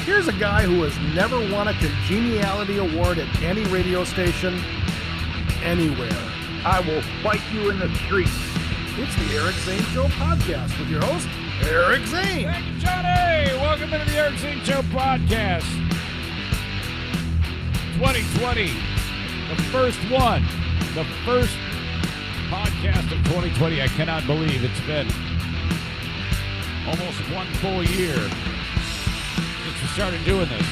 Here's a guy who has never won a congeniality award at any radio station, anywhere. I will fight you in the streets. It's the Eric Zane Show podcast with your host, Eric Zane. Thank you, Johnny. Welcome into the Eric Zane Show podcast. 2020, the first one, the first podcast of 2020. I cannot believe it's been almost one full year since we started doing this.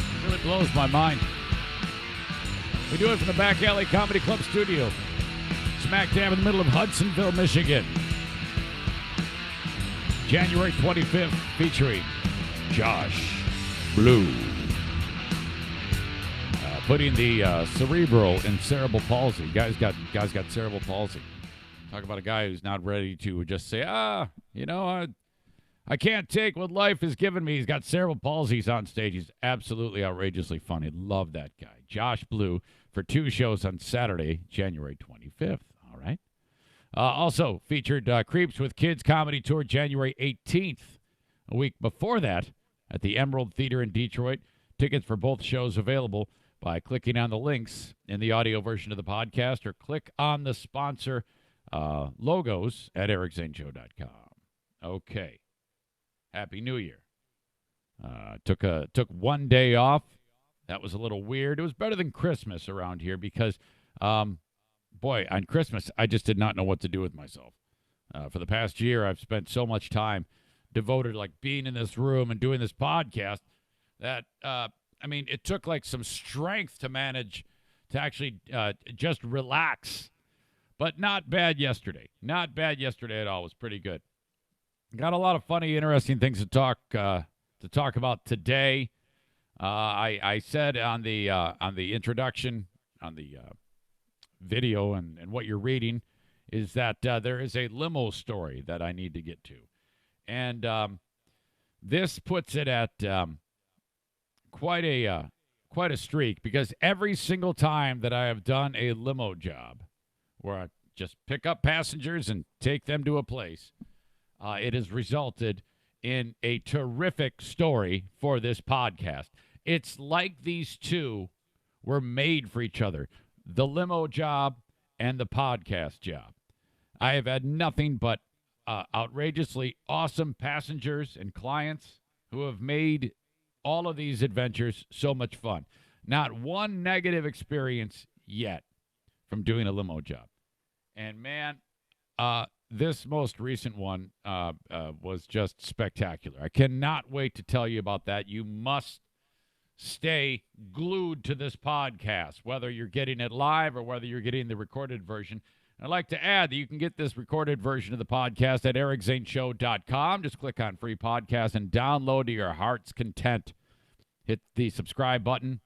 It really blows my mind. We do it from the Back Alley Comedy Club studio, smack dab in the middle of Hudsonville, Michigan. January 25th, featuring Josh Blue. Putting the cerebral and cerebral palsy. Guy's got cerebral palsy. Talk about a guy who's not ready to just say, I can't take what life has given me. He's got cerebral palsy. He's on stage. He's absolutely outrageously funny. Love that guy. Josh Blue for 2 shows on Saturday, January 25th. All right. Also featured Creeps with Kids Comedy Tour January 18th. A week before that at the Emerald Theater in Detroit. Tickets for both shows available by clicking on the links in the audio version of the podcast or click on the sponsor logos at ericzaneshow.com. Okay. Happy New Year. Took one day off. That was a little weird. It was better than Christmas around here because, on Christmas, I just did not know what to do with myself. For the past year, I've spent so much time devoted like being in this room and doing this podcast that, it took like some strength to manage to actually just relax. But not bad yesterday. Not bad yesterday at all. It was pretty good. Got a lot of funny, interesting things to talk about today. I said on the introduction, on the video and what you're reading, is that there is a limo story that I need to get to. And this puts it at quite a streak, because every single time that I have done a limo job where I just pick up passengers and take them to a place, it has resulted in a terrific story for this podcast. It's like these two were made for each other, the limo job and the podcast job. I have had nothing but outrageously awesome passengers and clients who have made all of these adventures so much fun. Not one negative experience yet from doing a limo job. And man, this most recent one was just spectacular. I cannot wait to tell you about that. You must stay glued to this podcast, whether you're getting it live or whether you're getting the recorded version. I'd like to add that you can get this recorded version of the podcast at ericzaneshow.com. Just click on free podcast and download to your heart's content. Hit the subscribe button.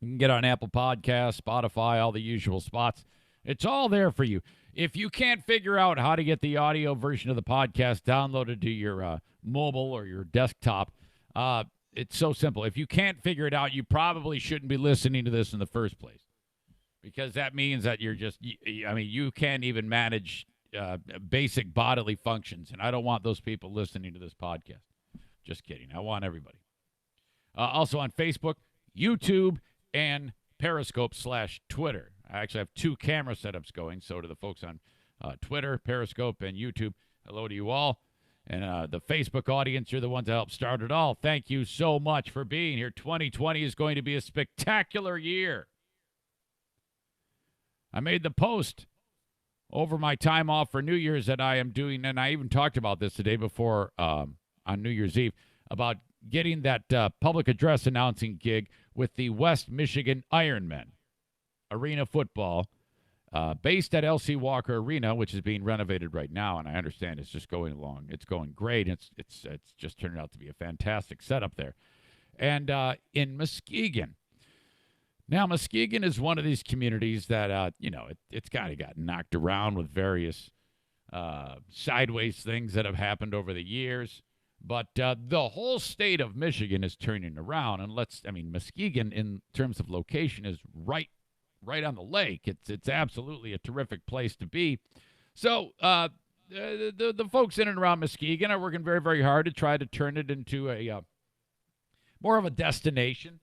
You can get on Apple Podcasts, Spotify, all the usual spots. It's all there for you. If you can't figure out how to get the audio version of the podcast downloaded to your mobile or your desktop, it's so simple. If you can't figure it out, you probably shouldn't be listening to this in the first place, because that means that you can't even manage basic bodily functions, and I don't want those people listening to this podcast. Just kidding. I want everybody. Also on Facebook, YouTube, and Periscope/Twitter. I actually have 2 camera setups going, so to the folks on Twitter, Periscope, and YouTube, hello to you all. And the Facebook audience, you're the ones that helped start it all. Thank you so much for being here. 2020 is going to be a spectacular year. I made the post over my time off for New Year's that I am doing, and I even talked about this the day before on New Year's Eve, about getting that public address announcing gig with the West Michigan Ironmen Arena Football, based at L.C. Walker Arena, which is being renovated right now, and I understand it's just going along. It's going great. It's just turned out to be a fantastic setup there. And in Muskegon. Now, Muskegon is one of these communities that, it's kind of got knocked around with various sideways things that have happened over the years. But the whole state of Michigan is turning around. And Muskegon, in terms of location, is right on the lake. It's absolutely a terrific place to be. So the folks in and around Muskegon are working very, very hard to try to turn it into a more of a destination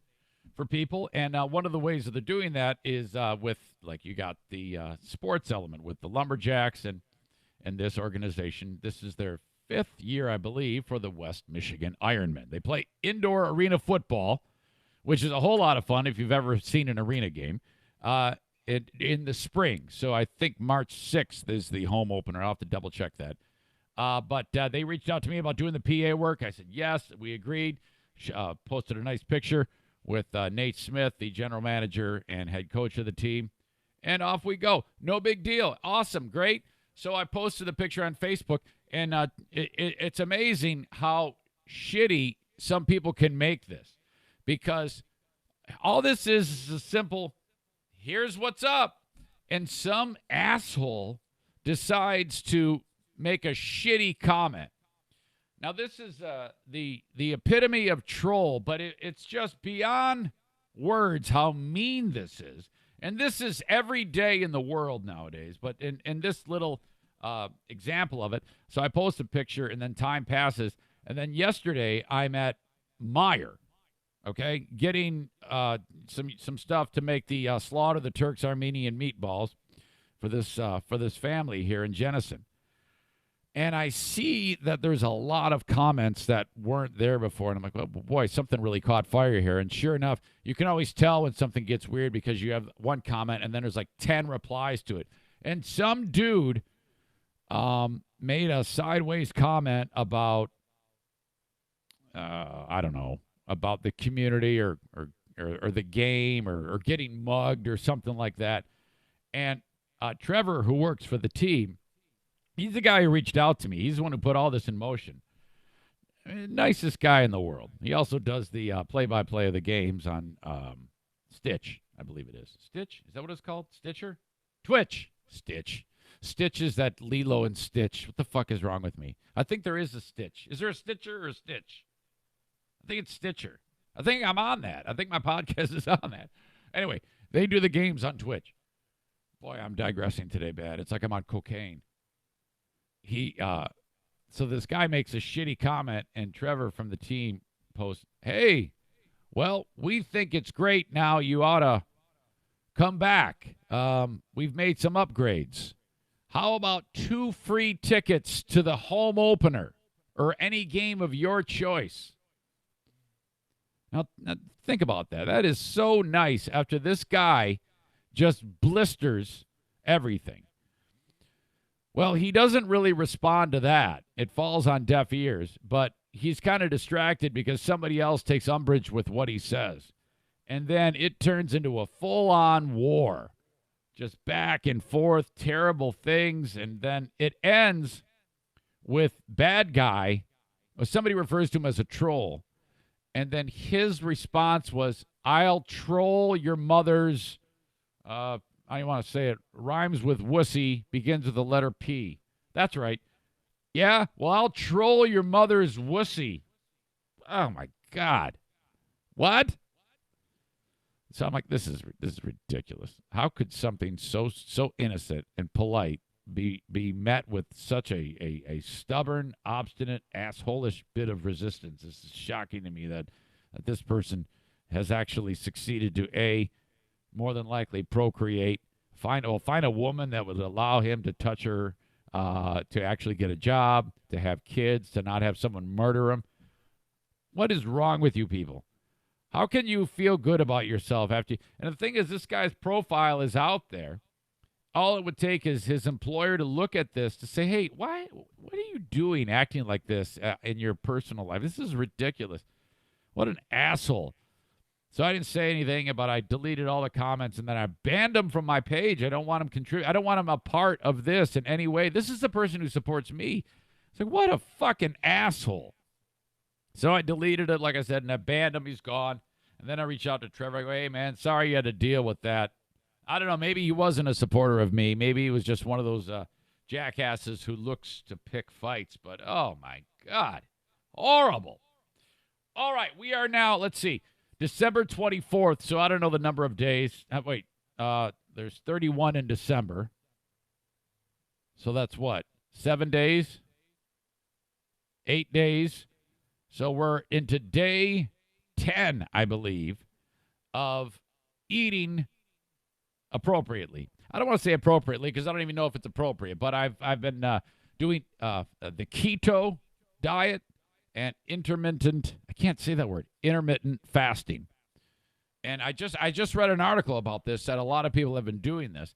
for people. And one of the ways that they're doing that is with, like, you got the sports element with the Lumberjacks and this organization. This is their 5th year, I believe, for the West Michigan Ironmen. They play indoor arena football, which is a whole lot of fun if you've ever seen an arena game, in the spring. So I think March 6th is the home opener. I'll have to double-check that. But they reached out to me about doing the PA work. I said, yes, we agreed. Posted a nice picture with Nate Smith, the general manager and head coach of the team. And off we go. No big deal. Awesome. Great. So I posted the picture on Facebook, and it's amazing how shitty some people can make this, because all this is a simple, here's what's up, and some asshole decides to make a shitty comment. Now, this is the epitome of troll, but it's just beyond words how mean this is. And this is every day in the world nowadays. But in this little example of it, so I post a picture, and then time passes. And then yesterday, I'm at Meijer, okay, getting some stuff to make the Slaughter the Turks Armenian meatballs for this family here in Jenison. And I see that there's a lot of comments that weren't there before. And I'm like, oh, boy, something really caught fire here. And sure enough, you can always tell when something gets weird because you have one comment and then there's like 10 replies to it. And some dude made a sideways comment about, I don't know, about the community or the game or getting mugged or something like that. And Trevor, who works for the team, he's the guy who reached out to me. He's the one who put all this in motion. Nicest guy in the world. He also does the play-by-play of the games on Stitch, I believe it is. Stitch? Is that what it's called? Stitcher? Twitch. Stitch. Stitch is that Lilo and Stitch. What the fuck is wrong with me? I think there is a Stitch. Is there a Stitcher or a Stitch? I think it's Stitcher. I think I'm on that. I think my podcast is on that. Anyway, they do the games on Twitch. Boy, I'm digressing today, bad. It's like I'm on cocaine. So this guy makes a shitty comment, and Trevor from the team posts, hey, well, we think it's great now. You ought to come back. We've made some upgrades. How about 2 free tickets to the home opener or any game of your choice? Now think about that. That is so nice after this guy just blisters everything. Well, he doesn't really respond to that. It falls on deaf ears, but he's kind of distracted because somebody else takes umbrage with what he says. And then it turns into a full-on war. Just back and forth, terrible things, and then it ends with bad guy, or somebody refers to him as a troll, and then his response was, I'll troll your mother's, I don't want to say it, rhymes with wussy, begins with the letter P. That's right. Yeah, well, I'll troll your mother's wussy. Oh, my God. What? So I'm like, this is ridiculous. How could something so innocent and polite be met with such a stubborn, obstinate, asshole-ish bit of resistance? This is shocking to me that this person has actually succeeded to, A, more than likely procreate, find a woman that would allow him to touch her, to actually get a job, to have kids, to not have someone murder him. What is wrong with you people? How can you feel good about yourself after? And the thing is, this guy's profile is out there. All it would take is his employer to look at this to say, hey, what are you doing acting like this in your personal life? This is ridiculous. What an asshole. So I didn't say anything, but I deleted all the comments, and then I banned him from my page. I don't want him I don't want him a part of this in any way. This is the person who supports me. It's like, what a fucking asshole. So I deleted it, like I said, and I banned him. He's gone. And then I reached out to Trevor. I go, hey, man, sorry you had to deal with that. I don't know. Maybe he wasn't a supporter of me. Maybe he was just one of those jackasses who looks to pick fights. But, oh, my God. Horrible. All right. We are now, let's see, December 24th. So I don't know the number of days. There's 31 in December. So that's what? 7 days, 8 days. So we're into day 10, I believe, of eating appropriately. I don't want to say appropriately because I don't even know if it's appropriate, but I've been doing the keto diet and intermittent fasting. And I just read an article about this that a lot of people have been doing this.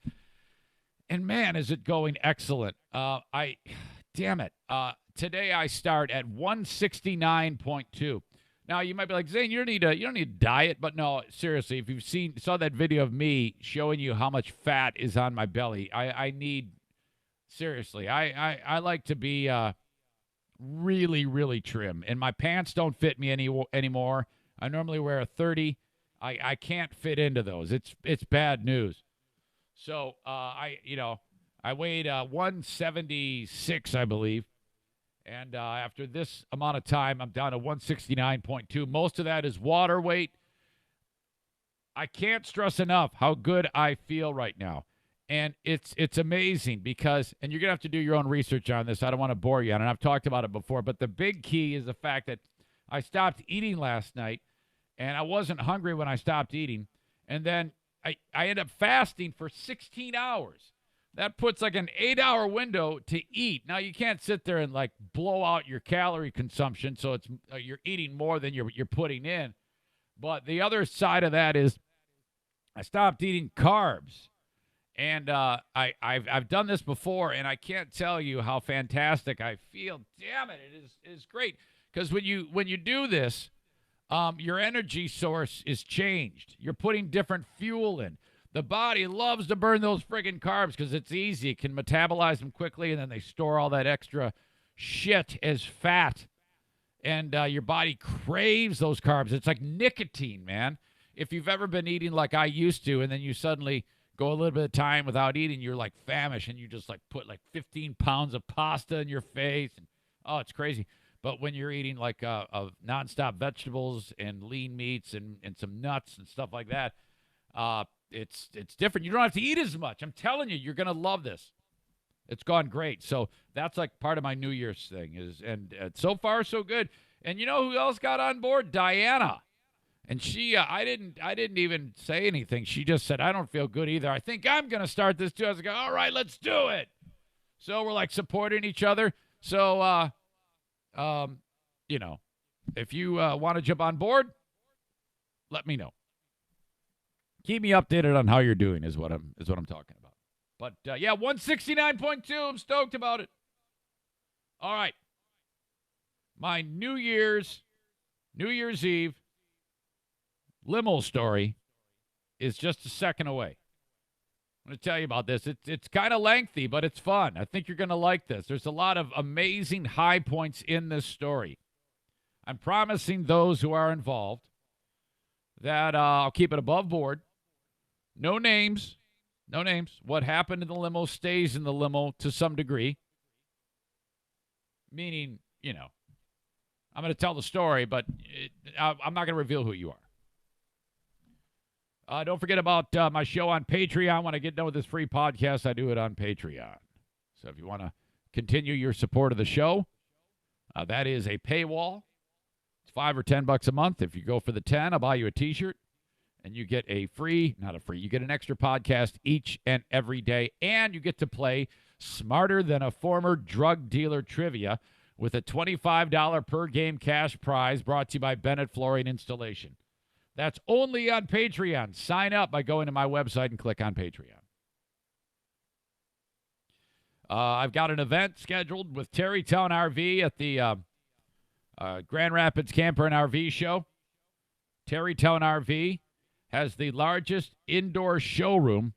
And man, is it going excellent. Damn it. Today I start at 169.2. Now you might be like, Zane, you don't need a diet, but no, seriously, if you saw that video of me showing you how much fat is on my belly, I like to be really, really trim. And my pants don't fit me anymore. I normally wear a 30. I can't fit into those. It's bad news. So I weighed 176, I believe. And after this amount of time, I'm down to 169.2. Most of that is water weight. I can't stress enough how good I feel right now. And it's amazing because, and you're going to have to do your own research on this. I don't want to bore you on it. I've talked about it before. But the big key is the fact that I stopped eating last night, and I wasn't hungry when I stopped eating. And then I ended up fasting for 16 hours. That puts like an 8-hour window to eat. Now, you can't sit there and like blow out your calorie consumption, so it's you're eating more than you're putting in. But the other side of that is I stopped eating carbs. And I've done this before, and I can't tell you how fantastic I feel. Damn it, it is great. Because when you do this, your energy source is changed. You're putting different fuel in. The body loves to burn those friggin' carbs because it's easy. It can metabolize them quickly, and then they store all that extra shit as fat. And your body craves those carbs. It's like nicotine, man. If you've ever been eating like I used to, and then you suddenly go a little bit of time without eating, you're like famished, and you just like put like 15 pounds of pasta in your face. And, oh, it's crazy. But when you're eating like nonstop vegetables and lean meats and some nuts and stuff like that, it's different. You don't have to eat as much. I'm telling you, you're going to love this. It's gone great. So that's like part of my New Year's thing and so far so good. And you know who else got on board? Diana. And she, I didn't even say anything. She just said, I don't feel good either. I think I'm going to start this too. I was like, all right, let's do it. So we're like supporting each other. So, if you want to jump on board, let me know. Keep me updated on how you're doing is what I'm talking about. But, 169.2. I'm stoked about it. All right. My New Year's Eve limo story is just a second away. I'm going to tell you about this. It's kind of lengthy, but it's fun. I think you're going to like this. There's a lot of amazing high points in this story. I'm promising those who are involved that I'll keep it above board. No names. What happened in the limo stays in the limo to some degree. Meaning, I'm going to tell the story, but I'm not going to reveal who you are. Don't forget about my show on Patreon. When I get done with this free podcast, I do it on Patreon. So if you want to continue your support of the show, that is a paywall. It's $5 or $10 a month. If you go for the 10, I'll buy you a T-shirt, and you get you get an extra podcast each and every day, and you get to play Smarter Than a Former Drug Dealer Trivia with a $25 per game cash prize brought to you by Bennett Flooring Installation. That's only on Patreon. Sign up by going to my website and click on Patreon. I've got an event scheduled with Terrytown RV at the Grand Rapids Camper and RV Show. Terrytown RV has the largest indoor showroom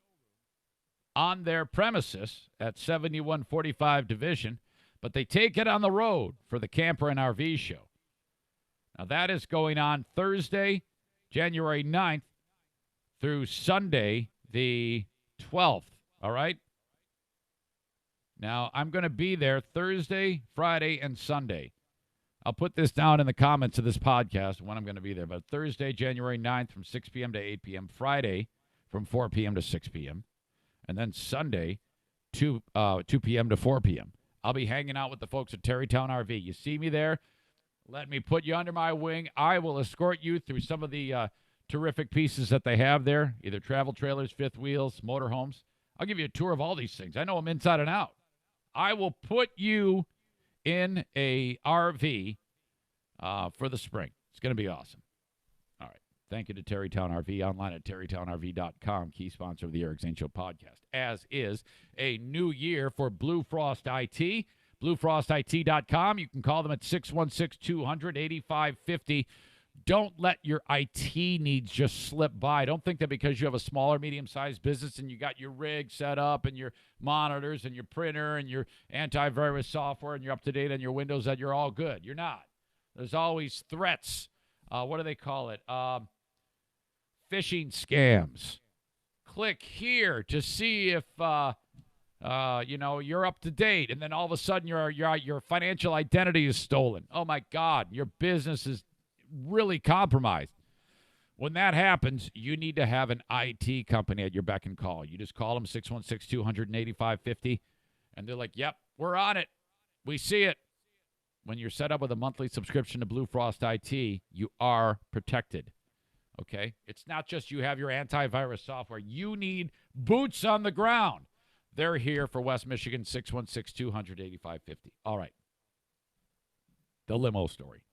on their premises at 7145 Division, but they take it on the road for the Camper and RV Show. Now, that is going on Thursday, January 9th through Sunday, the 12th, all right? Now, I'm going to be there Thursday, Friday, and Sunday. I'll put this down in the comments of this podcast when I'm going to be there. But Thursday, January 9th from 6 p.m. to 8 p.m. Friday from 4 p.m. to 6 p.m. And then Sunday, 2 p.m. to 4 p.m. I'll be hanging out with the folks at Terrytown RV. You see me there? Let me put you under my wing. I will escort you through some of the terrific pieces that they have there, either travel trailers, fifth wheels, motorhomes. I'll give you a tour of all these things. I know them inside and out. I will put you in a RV for the spring. It's going to be awesome. All right. Thank you to Terrytown RV, online at terrytownrv.com, key sponsor of the Eric Zane Show podcast, as is a new year for Blue Frost IT, bluefrostit.com. You can call them at 616-200-8550. Don't let your IT needs just slip by. Don't think that because you have a smaller, medium-sized business and you got your rig set up and your monitors and your printer and your antivirus software and you're up to date on your Windows that you're all good. You're not. There's always threats. What do they call it? Phishing scams. Click here to see if you're up to date, and then all of a sudden your financial identity is stolen. Oh my God, your business is really compromised. When that happens, you need to have an IT company at your beck and call. You just call them 616-200-8550, and they're like, "Yep, we're on it. We see it." When you're set up with a monthly subscription to Blue Frost IT, you are protected. Okay? It's not just you have your antivirus software. You need boots on the ground. They're here for West Michigan, 616-200-8550. All right. The limo story.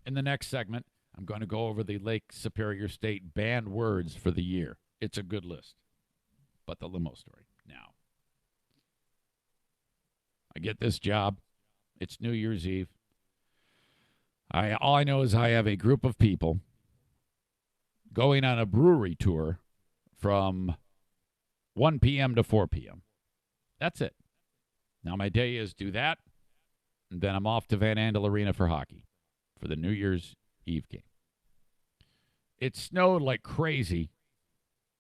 In the next segment, I'm going to go over the Lake Superior State banned words for the year. It's a good list. But the limo story. Now, I get this job. It's New Year's Eve. All I know is I have a group of people going on a brewery tour from 1 p.m. to 4 p.m. That's it. Now my day is do that, and then I'm off to Van Andel Arena for hockey for the New Year's Eve game. It snowed like crazy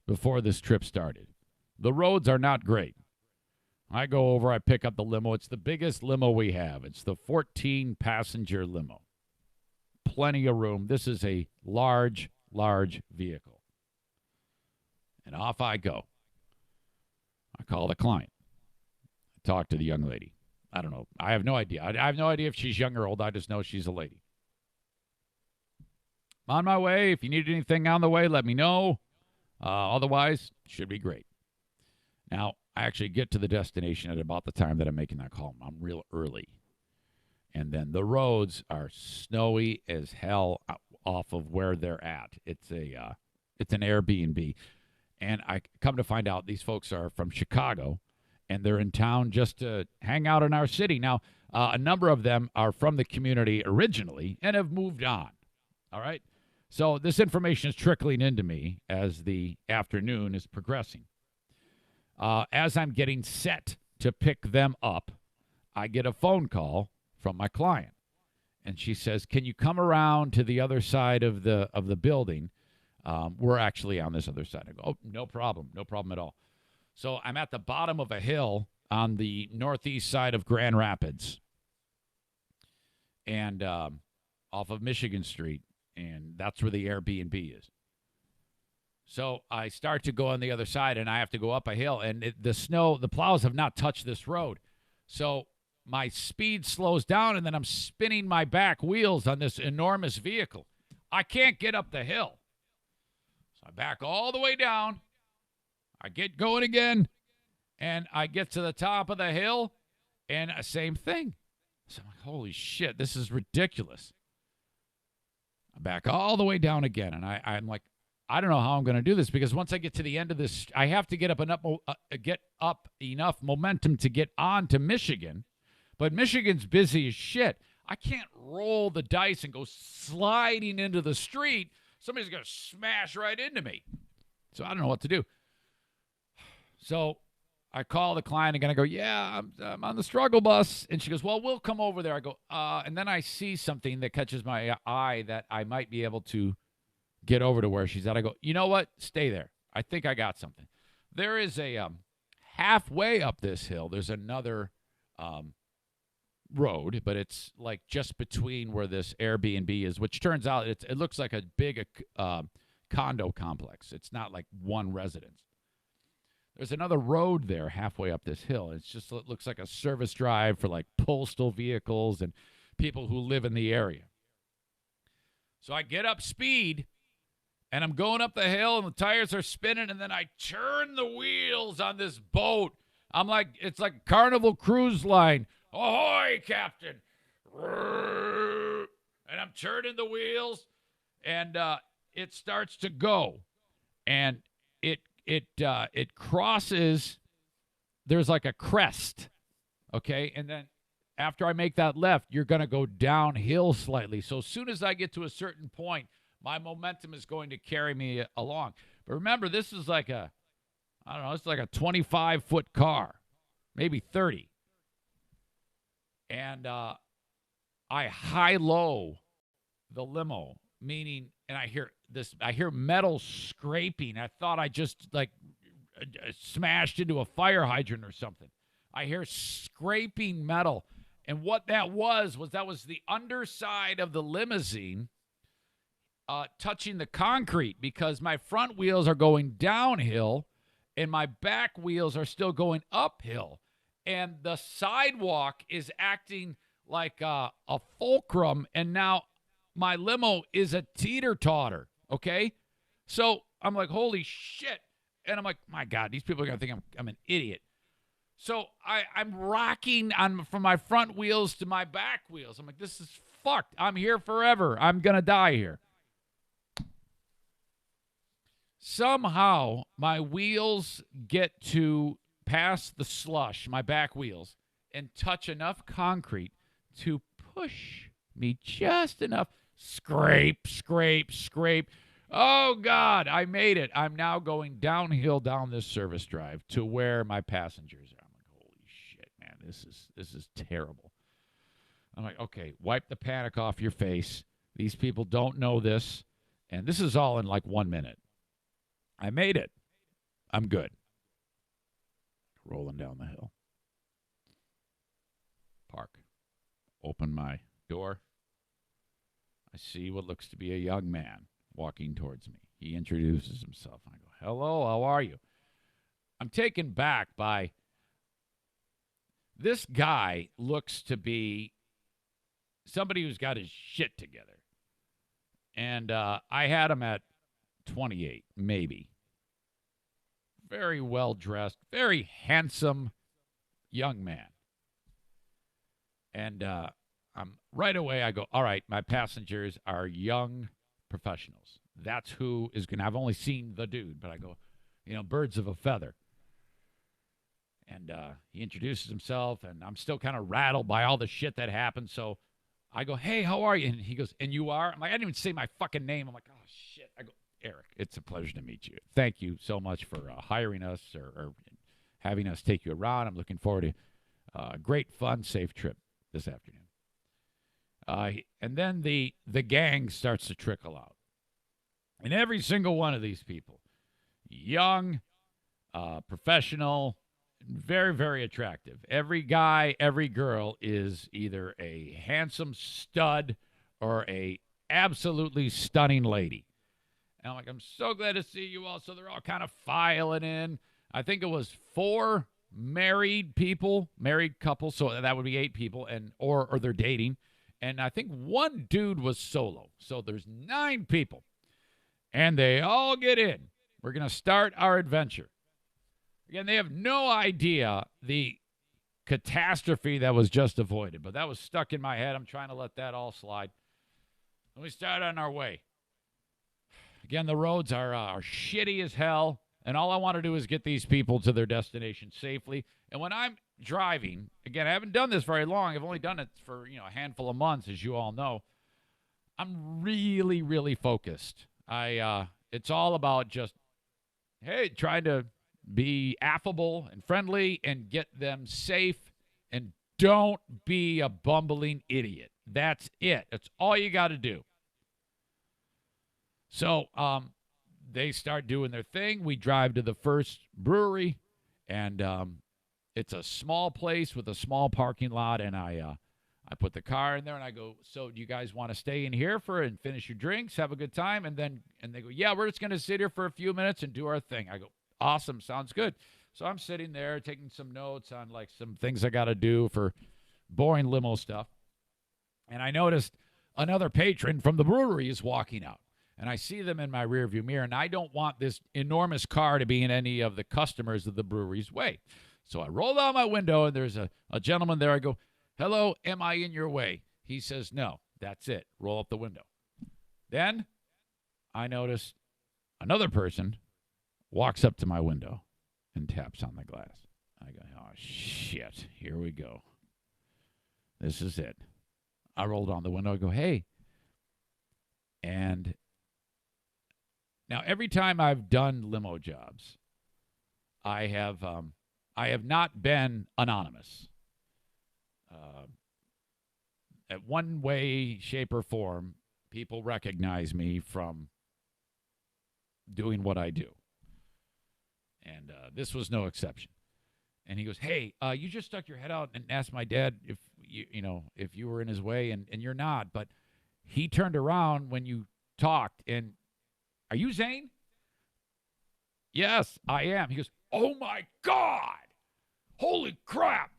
before this trip started. The roads are not great. I go over, I pick up the limo. It's the biggest limo we have. It's the 14-passenger limo. Plenty of room. This is a large, large vehicle. And off I go. I call the client. I talk to the young lady. I don't know. I have no idea. I have no idea if she's young or old. I just know she's a lady. I'm on my way. If you need anything on the way, let me know. Otherwise, should be great. Now, I actually get to the destination at about the time that I'm making that call. I'm real early. And then the roads are snowy as hell off of where they're at. It's an Airbnb. And I come to find out these folks are from Chicago, and they're in town just to hang out in our city. Now, a number of them are from the community originally and have moved on. All right? So this information is trickling into me as the afternoon is progressing. As I'm getting set to pick them up, I get a phone call from my client. And she says, "Can you come around to the other side of the building? We're actually on this other side." I go, "Oh, no problem. No problem at all." So I'm at the bottom of a hill on the northeast side of Grand Rapids and off of Michigan Street, and that's where the Airbnb is. So I start to go on the other side, and I have to go up a hill, and the plows have not touched this road. So my speed slows down, and then I'm spinning my back wheels on this enormous vehicle. I can't get up the hill. So I back all the way down. I get going again, and I get to the top of the hill, and same thing. So I'm like, holy shit, this is ridiculous. I back all the way down again, and I'm like, I don't know how I'm going to do this, because once I get to the end of this, I have to get up enough momentum to get on to Michigan. But Michigan's busy as shit. I can't roll the dice and go sliding into the street. Somebody's going to smash right into me. So I don't know what to do. So I call the client again. I go, "Yeah, I'm on the struggle bus." And she goes, "Well, we'll come over there." I go, and then I see something that catches my eye that I might be able to get over to where she's at. I go, "You know what? Stay there. I think I got something." There is a halfway up this hill, there's another road, but it's like just between where this Airbnb is, which turns out it looks like a big condo complex. It's not like one residence. there's another road there halfway up this hill. It looks like a service drive for like postal vehicles and people who live in the area. So I get up speed, and I'm going up the hill, and the tires are spinning, and then I turn the wheels on this boat. It's like Carnival Cruise Line. Ahoy, Captain! And I'm turning the wheels, and it starts to go, and it crosses. There's like a crest, okay, and then after I make that left, you're going to go downhill slightly. So as soon as I get to a certain point, my momentum is going to carry me along. But remember, this is like it's like a 25-foot car, maybe 30. And I high-low the limo, meaning, and I hear metal scraping. I thought I just smashed into a fire hydrant or something. I hear scraping metal. And what that was the underside of the limousine touching the concrete, because my front wheels are going downhill and my back wheels are still going uphill. And the sidewalk is acting like a fulcrum, and now my limo is a teeter-totter, okay? So I'm like, holy shit. And I'm like, my God, these people are going to think I'm an idiot. So I'm rocking from my front wheels to my back wheels. I'm like, this is fucked. I'm here forever. I'm going to die here. Somehow, my wheels get to pass the slush, my back wheels, and touch enough concrete to push me just enough. Scrape, scrape, scrape. Oh, God, I made it. I'm now going downhill down this service drive to where my passengers are. Man, this is terrible. I'm like, okay, wipe the panic off your face. These people don't know this. And this is all in like 1 minute. I made it. I'm good. Rolling down the hill. Park. Open my door. I see what looks to be a young man walking towards me. He introduces himself. I go, hello, how are you? I'm taken back by... This guy looks to be somebody who's got his shit together. And I had him at 28, maybe. Very well-dressed, very handsome young man. And right away I go, all right, my passengers are young professionals. That's who is going to... I've only seen the dude, but I go, birds of a feather. And he introduces himself, and I'm still kind of rattled by all the shit that happened. So I go, hey, how are you? And he goes, and you are? I'm like, I didn't even say my fucking name. I'm like, oh, shit. I go, Eric, it's a pleasure to meet you. Thank you so much for hiring us or having us take you around. I'm looking forward to a great, fun, safe trip this afternoon. And then the gang starts to trickle out. And every single one of these people, young, professional, very, very attractive. Every guy, every girl is either a handsome stud or a absolutely stunning lady. And I'm like, I'm so glad to see you all. So they're all kind of filing in. I think it was 4 married couples. So that would be 8 people, and or they're dating. And I think 1 dude was solo. So there's 9 people. And they all get in. We're going to start our adventure. Again, they have no idea the catastrophe that was just avoided, but that was stuck in my head. I'm trying to let that all slide. And we start on our way. Again, the roads are shitty as hell, and all I want to do is get these people to their destination safely. And when I'm driving, again, I haven't done this very long. I've only done it for a handful of months, as you all know. I'm really, really focused. It's all about just, hey, trying to be affable and friendly and get them safe, and don't be a bumbling idiot. That's it. That's all you got to do. So they start doing their thing. We drive to the first brewery, and it's a small place with a small parking lot, and I put the car in there, and I go, so do you guys want to stay in here and finish your drinks, have a good time? And they go, yeah, we're just going to sit here for a few minutes and do our thing. I go, awesome, sounds good. So I'm sitting there taking some notes on like some things I got to do for boring limo stuff. And I noticed another patron from the brewery is walking out. And I see them in my rearview mirror, and I don't want this enormous car to be in any of the customers of the brewery's way. So I roll down my window, and there's a gentleman there. I go, "Hello, am I in your way?" He says, "No." That's it. Roll up the window. Then I notice another person walks up to my window and taps on the glass. I go, "Oh, shit. Here we go. This is it." I roll down the window. I go, "Hey." And now, every time I've done limo jobs, I have not been anonymous. At one way, shape, or form, people recognize me from doing what I do. And this was no exception. And he goes, "Hey, you just stuck your head out and asked my dad if if you were in his way, and you're not. But he turned around when you talked, and are you Zane?" "Yes, I am." He goes, "Oh my God! Holy crap!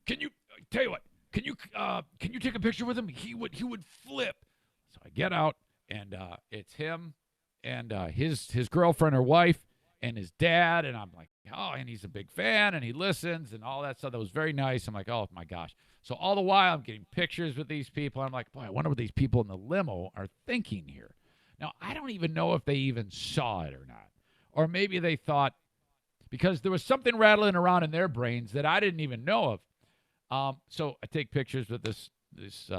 Can you tell you what? Can you take a picture with him? He would flip." So I get out, and it's him and his girlfriend or wife and his dad, and I'm like, oh, and he's a big fan, and he listens and all that stuff. That was very nice. I'm like, oh my gosh. So all the while I'm getting pictures with these people. I'm like, boy, I wonder what these people in the limo are thinking here. Now, I don't even know if they even saw it or not. Or maybe they thought, because there was something rattling around in their brains that I didn't even know of. So I take pictures with this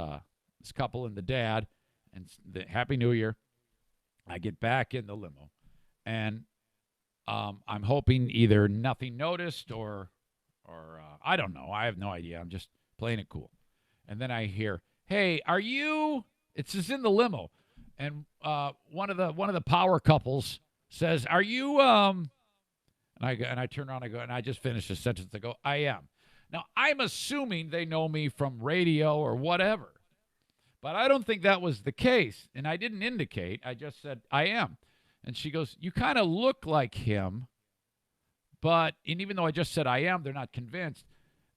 couple and the dad, and the Happy New Year. I get back in the limo, and I'm hoping either nothing noticed or I don't know. I have no idea. I'm just playing it cool. And then I hear, "Hey, are you?" It's just in the limo, and one of the power couples says, "Are you?" And I turn around. I go, and I just finished a sentence. I go, "I am." Now I'm assuming they know me from radio or whatever, but I don't think that was the case, and I didn't indicate. I just said, "I am." And she goes, "You kind of look like him," and even though I just said I am, they're not convinced.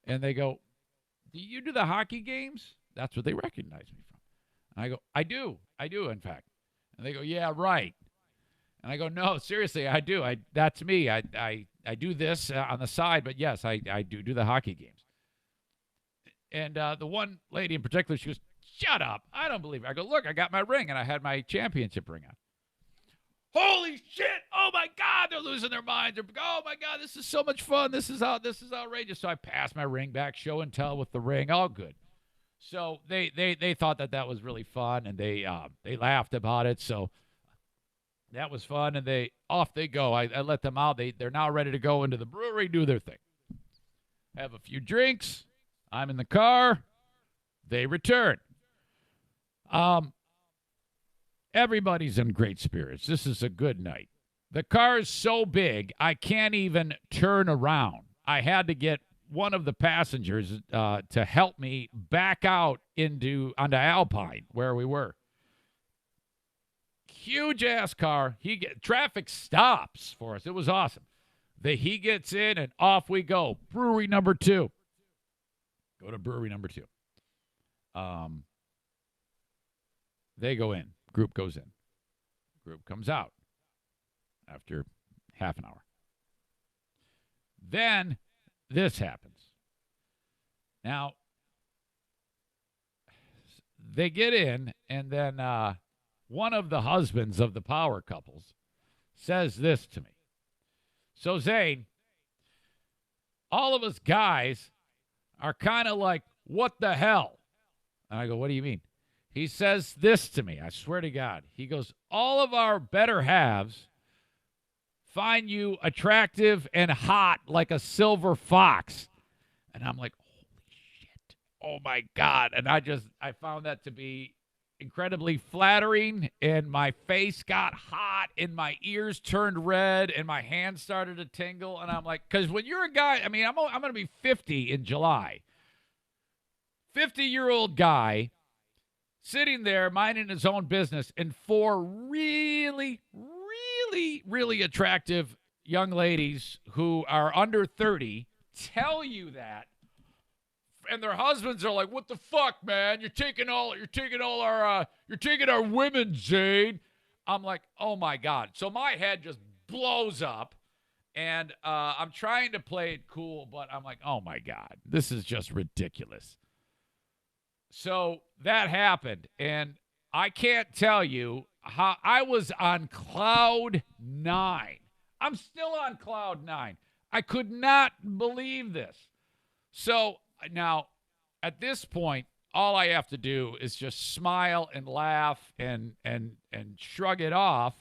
And they go, "Do you do the hockey games?" That's what they recognize me from. And I go, I do, in fact." And they go, "Yeah, right." And I go, "No, seriously, I do. That's me. I do this on the side, but yes, I do the hockey games." And the one lady in particular, she goes, "Shut up. I don't believe it." I go, "Look, I got my ring, and I had my championship ring on." "Holy shit! Oh my God, they're losing their minds. Oh my God, this is so much fun. This is outrageous." So I pass my ring back, show and tell with the ring, all good. So they thought that was really fun, and they laughed about it. So that was fun, and off they go. I let them out. They're now ready to go into the brewery, do their thing. Have a few drinks. I'm in the car. They return. Everybody's in great spirits. This is a good night. The car is so big, I can't even turn around. I had to get one of the passengers to help me back out onto Alpine, where we were. Huge ass car. Traffic stops for us. It was awesome. He gets in, and off we go. Brewery number 2. Go to brewery number 2. They go in. Group goes in. Group comes out after half an hour. Then this happens. Now, they get in, and then one of the husbands of the power couples says this to me. "So, Zane, all of us guys are kind of like, what the hell?" And I go, "What do you mean?" He says this to me. I swear to God. He goes, "All of our better halves find you attractive and hot like a silver fox." And I'm like, holy shit. Oh, my God. And I found that to be incredibly flattering, and my face got hot, and my ears turned red, and my hands started to tingle. And I'm like, because when you're a guy, I mean, I'm going to be 50 in July. 50-year-old guy sitting there minding his own business, and 4 really, really, really attractive young ladies who are under 30 tell you that, and their husbands are like, "What the fuck, man? You're taking our women, Zane." I'm like, "Oh my God!" So my head just blows up, and I'm trying to play it cool, but I'm like, "Oh my God, this is just ridiculous." So that happened, and I can't tell you how I was on cloud 9. I'm still on cloud 9. I could not believe this. So now, at this point, all I have to do is just smile and laugh and shrug it off,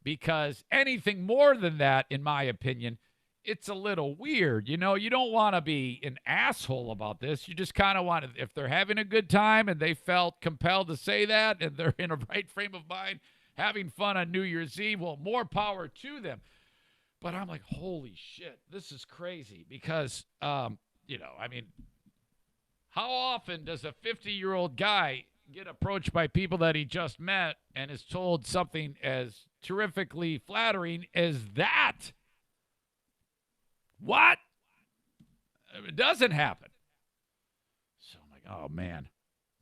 because anything more than that, in my opinion, it's a little weird. You don't want to be an asshole about this. You just kind of want to, if they're having a good time and they felt compelled to say that and they're in a right frame of mind, having fun on New Year's Eve, well, more power to them. But I'm like, holy shit, this is crazy because, how often does a 50-year-old guy get approached by people that he just met and is told something as terrifically flattering as that? What? It doesn't happen. So I'm like, oh, man.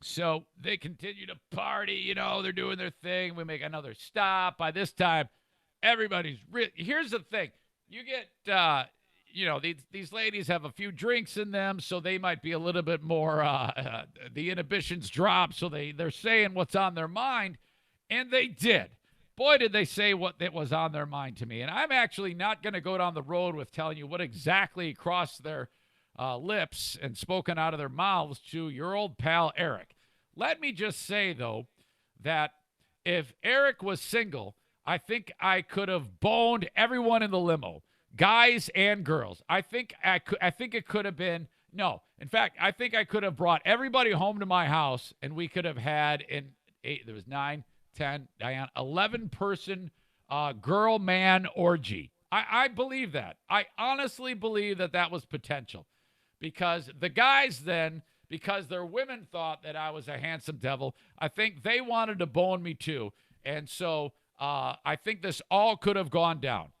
So they continue to party. They're doing their thing. We make another stop. By this time, everybody's here's the thing. You get, these ladies have a few drinks in them, so they might be a little bit more, the inhibitions drop, so they're saying what's on their mind, and they did. Boy, did they say what that was on their mind to me. And I'm actually not going to go down the road with telling you what exactly crossed their lips and spoken out of their mouths to your old pal Eric. Let me just say, though, that if Eric was single, I think I could have boned everyone in the limo, guys and girls. I think it could have been, no. In fact, I think I could have brought everybody home to my house, and we could have had, there was 9, 10, Diane, 11-person girl-man orgy. I believe that. I honestly believe that was potential. Because the guys then, because their women thought that I was a handsome devil, I think they wanted to bone me too. And so I think this all could have gone down.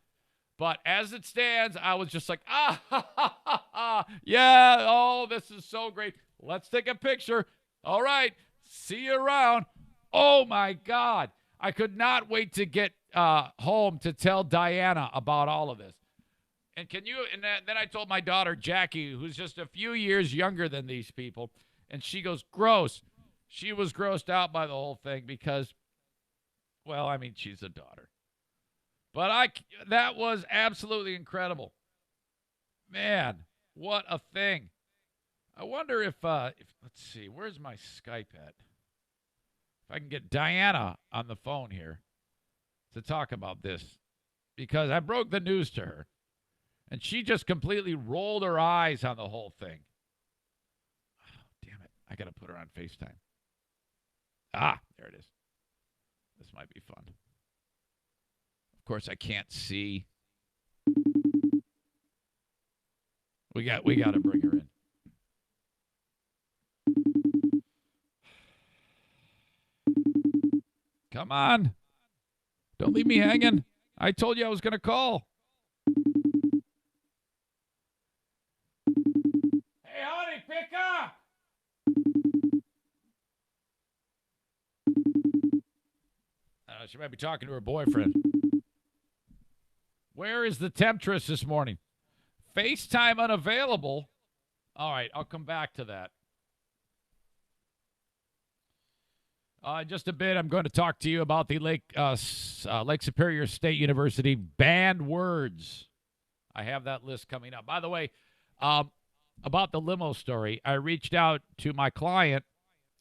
But as it stands, I was just like, yeah, oh, this is so great. Let's take a picture. All right, see you around. Oh, my God. I could not wait to get home to tell Diana about all of this. And then I told my daughter, Jackie, who's just a few years younger than these people, and she goes, gross. She was grossed out by the whole thing because, well, I mean, she's a daughter. But that was absolutely incredible. Man, what a thing. I wonder if let's see, where's my Skype at? If I can get Diana on the phone here to talk about this, because I broke the news to her, and she just completely rolled her eyes on the whole thing. Oh, damn it. I got to put her on FaceTime. There it is. This might be fun. Of course, I can't see. We got to bring her in. Come on. Don't leave me hanging. I told you I was going to call. Hey, honey, pick up. She might be talking to her boyfriend. Where is the temptress this morning? FaceTime unavailable. All right, I'll come back to that. In just a bit, I'm going to talk to you about the Lake Superior State University banned words. I have that list coming up. By the way, about the limo story, I reached out to my client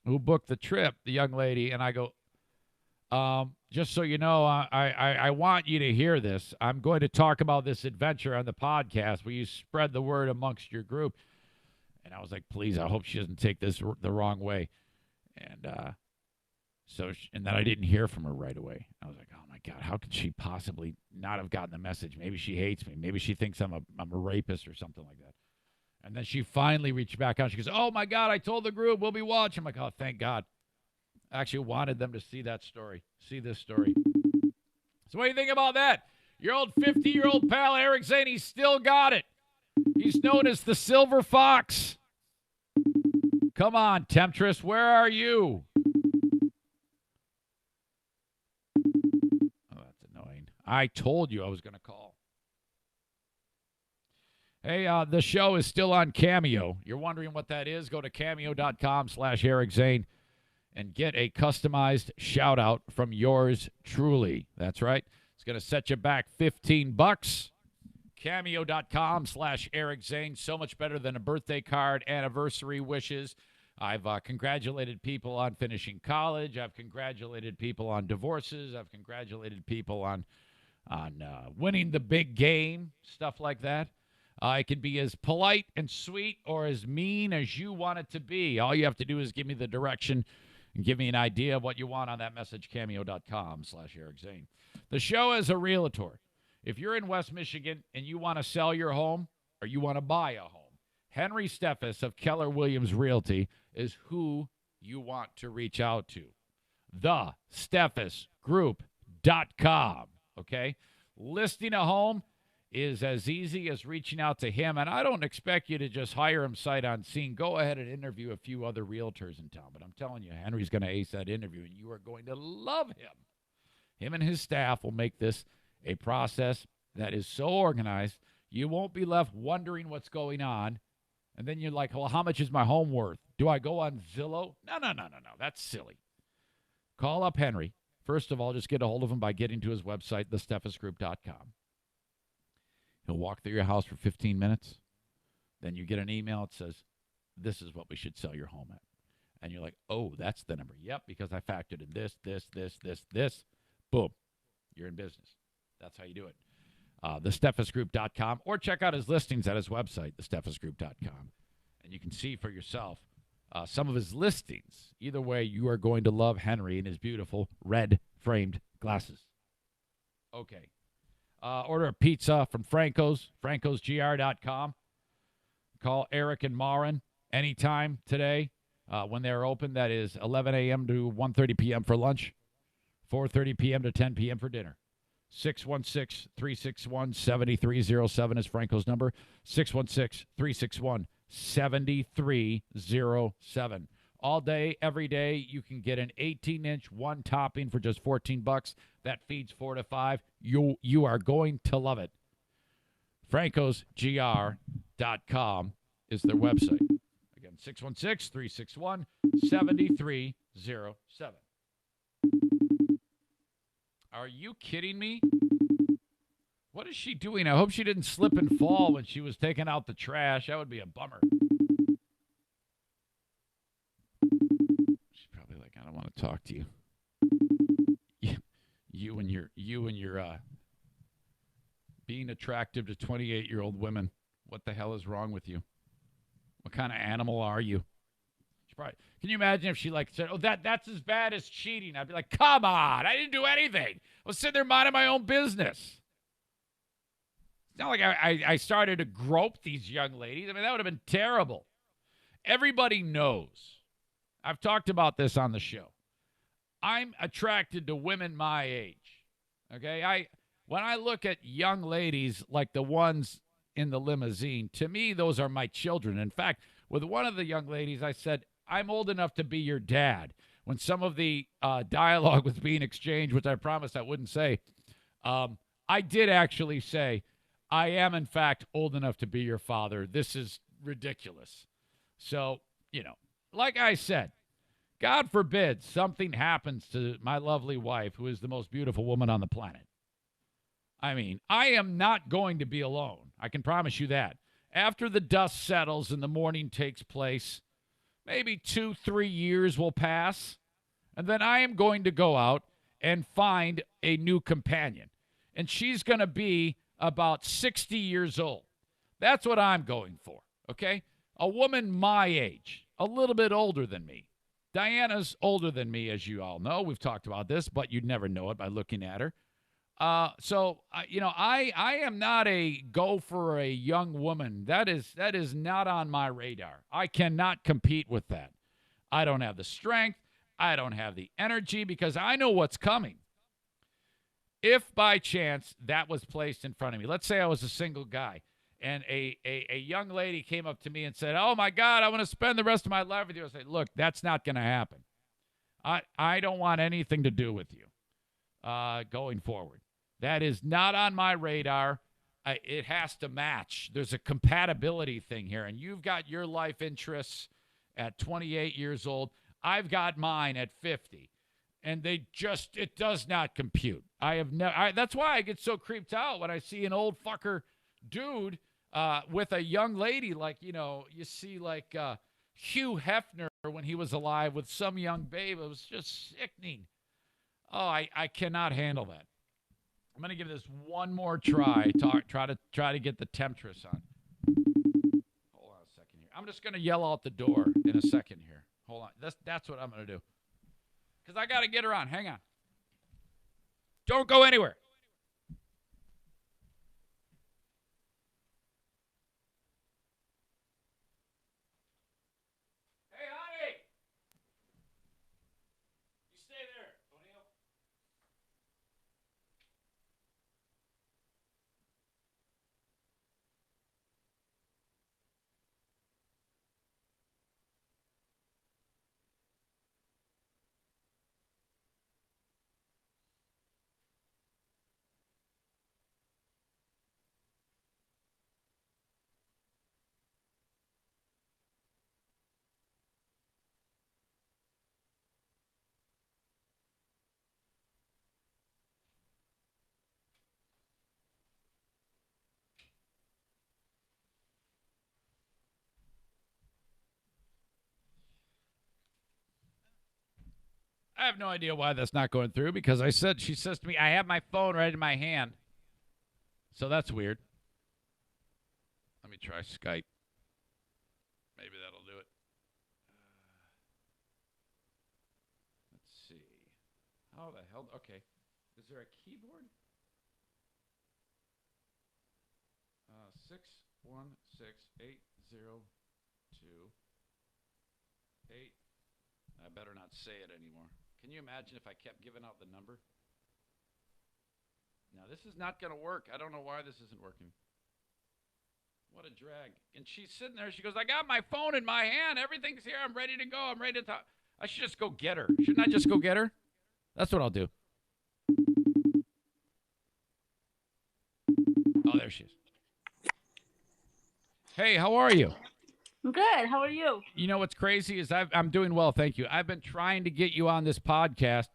who booked the trip, the young lady, and I go, just so you know, I want you to hear this. I'm going to talk about this adventure on the podcast where you spread the word amongst your group. And I was like, please, I hope she doesn't take this the wrong way. And and then I didn't hear from her right away. I was like, oh my God, how could she possibly not have gotten the message? Maybe she hates me. Maybe she thinks I'm a rapist or something like that. And then she finally reached back out. She goes, oh my God, I told the group we'll be watching. I'm like, oh, thank God. I actually wanted them to see that story, see this story. So what do you think about that? Your old 50-year-old pal, Eric Zane, he's still got it. He's known as the Silver Fox. Come on, Temptress, where are you? Oh, that's annoying. I told you I was going to call. Hey, the show is still on Cameo. You're wondering what that is? Go to cameo.com/Eric Zane and get a customized shout-out from yours truly. That's right. It's going to set you back $15. Cameo.com/Eric Zane. So much better than a birthday card, anniversary wishes. I've congratulated people on finishing college. I've congratulated people on divorces. I've congratulated people on winning the big game, stuff like that. It can be as polite and sweet or as mean as you want it to be. All you have to do is give me the direction and give me an idea of what you want on that message, cameo.com/Eric Zane. The show is a realtor. If you're in West Michigan and you want to sell your home or you want to buy a home, Henry Steffes of Keller Williams Realty is who you want to reach out to. TheSteffesGroup.com, okay? Listing a home is as easy as reaching out to him, and I don't expect you to just hire him sight unseen. Go ahead and interview a few other realtors in town, but I'm telling you, Henry's going to ace that interview, and you are going to love him. Him and his staff will make this a process that is so organized, you won't be left wondering what's going on, and then you're like, well, how much is my home worth? Do I go on Zillow? No, that's silly. Call up Henry. First of all, just get a hold of him by getting to his website, thesteffesgroup.com. He'll walk through your house for 15 minutes. Then you get an email that says, this is what we should sell your home at. And you're like, oh, that's the number. Yep, because I factored in this. Boom. You're in business. That's how you do it. TheSteffesGroup.com, or check out his listings at his website, TheSteffesGroup.com. And you can see for yourself some of his listings. Either way, you are going to love Henry and his beautiful red-framed glasses. Okay. Order a pizza from Franco's, francosgr.com. Call Eric and Marin anytime today when they're open. That is 11 a.m. to 1:30 p.m. for lunch, 4:30 p.m. to 10 p.m. for dinner. 616-361-7307 is Franco's number. 616-361-7307. All day, every day, you can get an 18-inch one topping for just $14. That feeds 4 to 5. You are going to love it. francosgr.com is their website. Again, 616-361-7307. Are you kidding me? What is she doing? I hope she didn't slip and fall when she was taking out the trash. That would be a bummer. She's probably like, I don't want to talk to you. You and your being attractive to 28-year-old women. What the hell is wrong with you? What kind of animal are you? Probably, can you imagine if she said, oh, that's as bad as cheating? I'd be like, come on, I didn't do anything. I was sitting there minding my own business. It's not like I started to grope these young ladies. I mean, that would have been terrible. Everybody knows. I've talked about this on the show. I'm attracted to women my age. Okay? When I look at young ladies like the ones in the limousine, to me, those are my children. In fact, with one of the young ladies, I said, I'm old enough to be your dad. When some of the dialogue was being exchanged, which I promised I wouldn't say, I did actually say, I am, in fact, old enough to be your father. This is ridiculous. So, like I said, God forbid something happens to my lovely wife, who is the most beautiful woman on the planet. I mean, I am not going to be alone. I can promise you that. After the dust settles and the mourning takes place, maybe 2-3 years will pass, and then I am going to go out and find a new companion. And she's going to be about 60 years old. That's what I'm going for, okay? A woman my age, a little bit older than me. Diana's older than me, as you all know. We've talked about this, but you'd never know it by looking at her. I am not a go for a young woman. That is not on my radar. I cannot compete with that. I don't have the strength. I don't have the energy because I know what's coming. if by chance that was placed in front of me, let's say I was a single guy, and a young lady came up to me and said, oh, my God, I want to spend the rest of my life with you. I say, look, that's not going to happen. I don't want anything to do with you going forward. That is not on my radar. It has to match. There's a compatibility thing here, and you've got your life interests at 28 years old. I've got mine at 50, and it does not compute. That's why I get so creeped out when I see an old fucker dude with a young lady, like, you see like Hugh Hefner when he was alive with some young babe. It was just sickening. Oh, I cannot handle that. I'm going to give this one more try. Try to get the temptress on. Hold on a second here. I'm just going to yell out the door in a second here. Hold on. That's what I'm going to do. Because I got to get her on. Hang on. Don't go anywhere. Hey, honey. You stay there, O'Neill. I have no idea why that's not going through because she says to me, I have my phone right in my hand. So that's weird. Let me try Skype. Maybe that'll do it. Let's see. How the hell? Okay. Is there a keyboard? 6168028. I better not say it anymore. Can you imagine if I kept giving out the number? Now, this is not going to work. I don't know why this isn't working. What a drag. And she's sitting there. She goes, I got my phone in my hand. Everything's here. I'm ready to go. I'm ready to talk. I should just go get her. Shouldn't I just go get her? That's what I'll do. Oh, there she is. Hey, how are you? I'm good. How are you? You know what's crazy is I'm doing well, thank you. I've been trying to get you on this podcast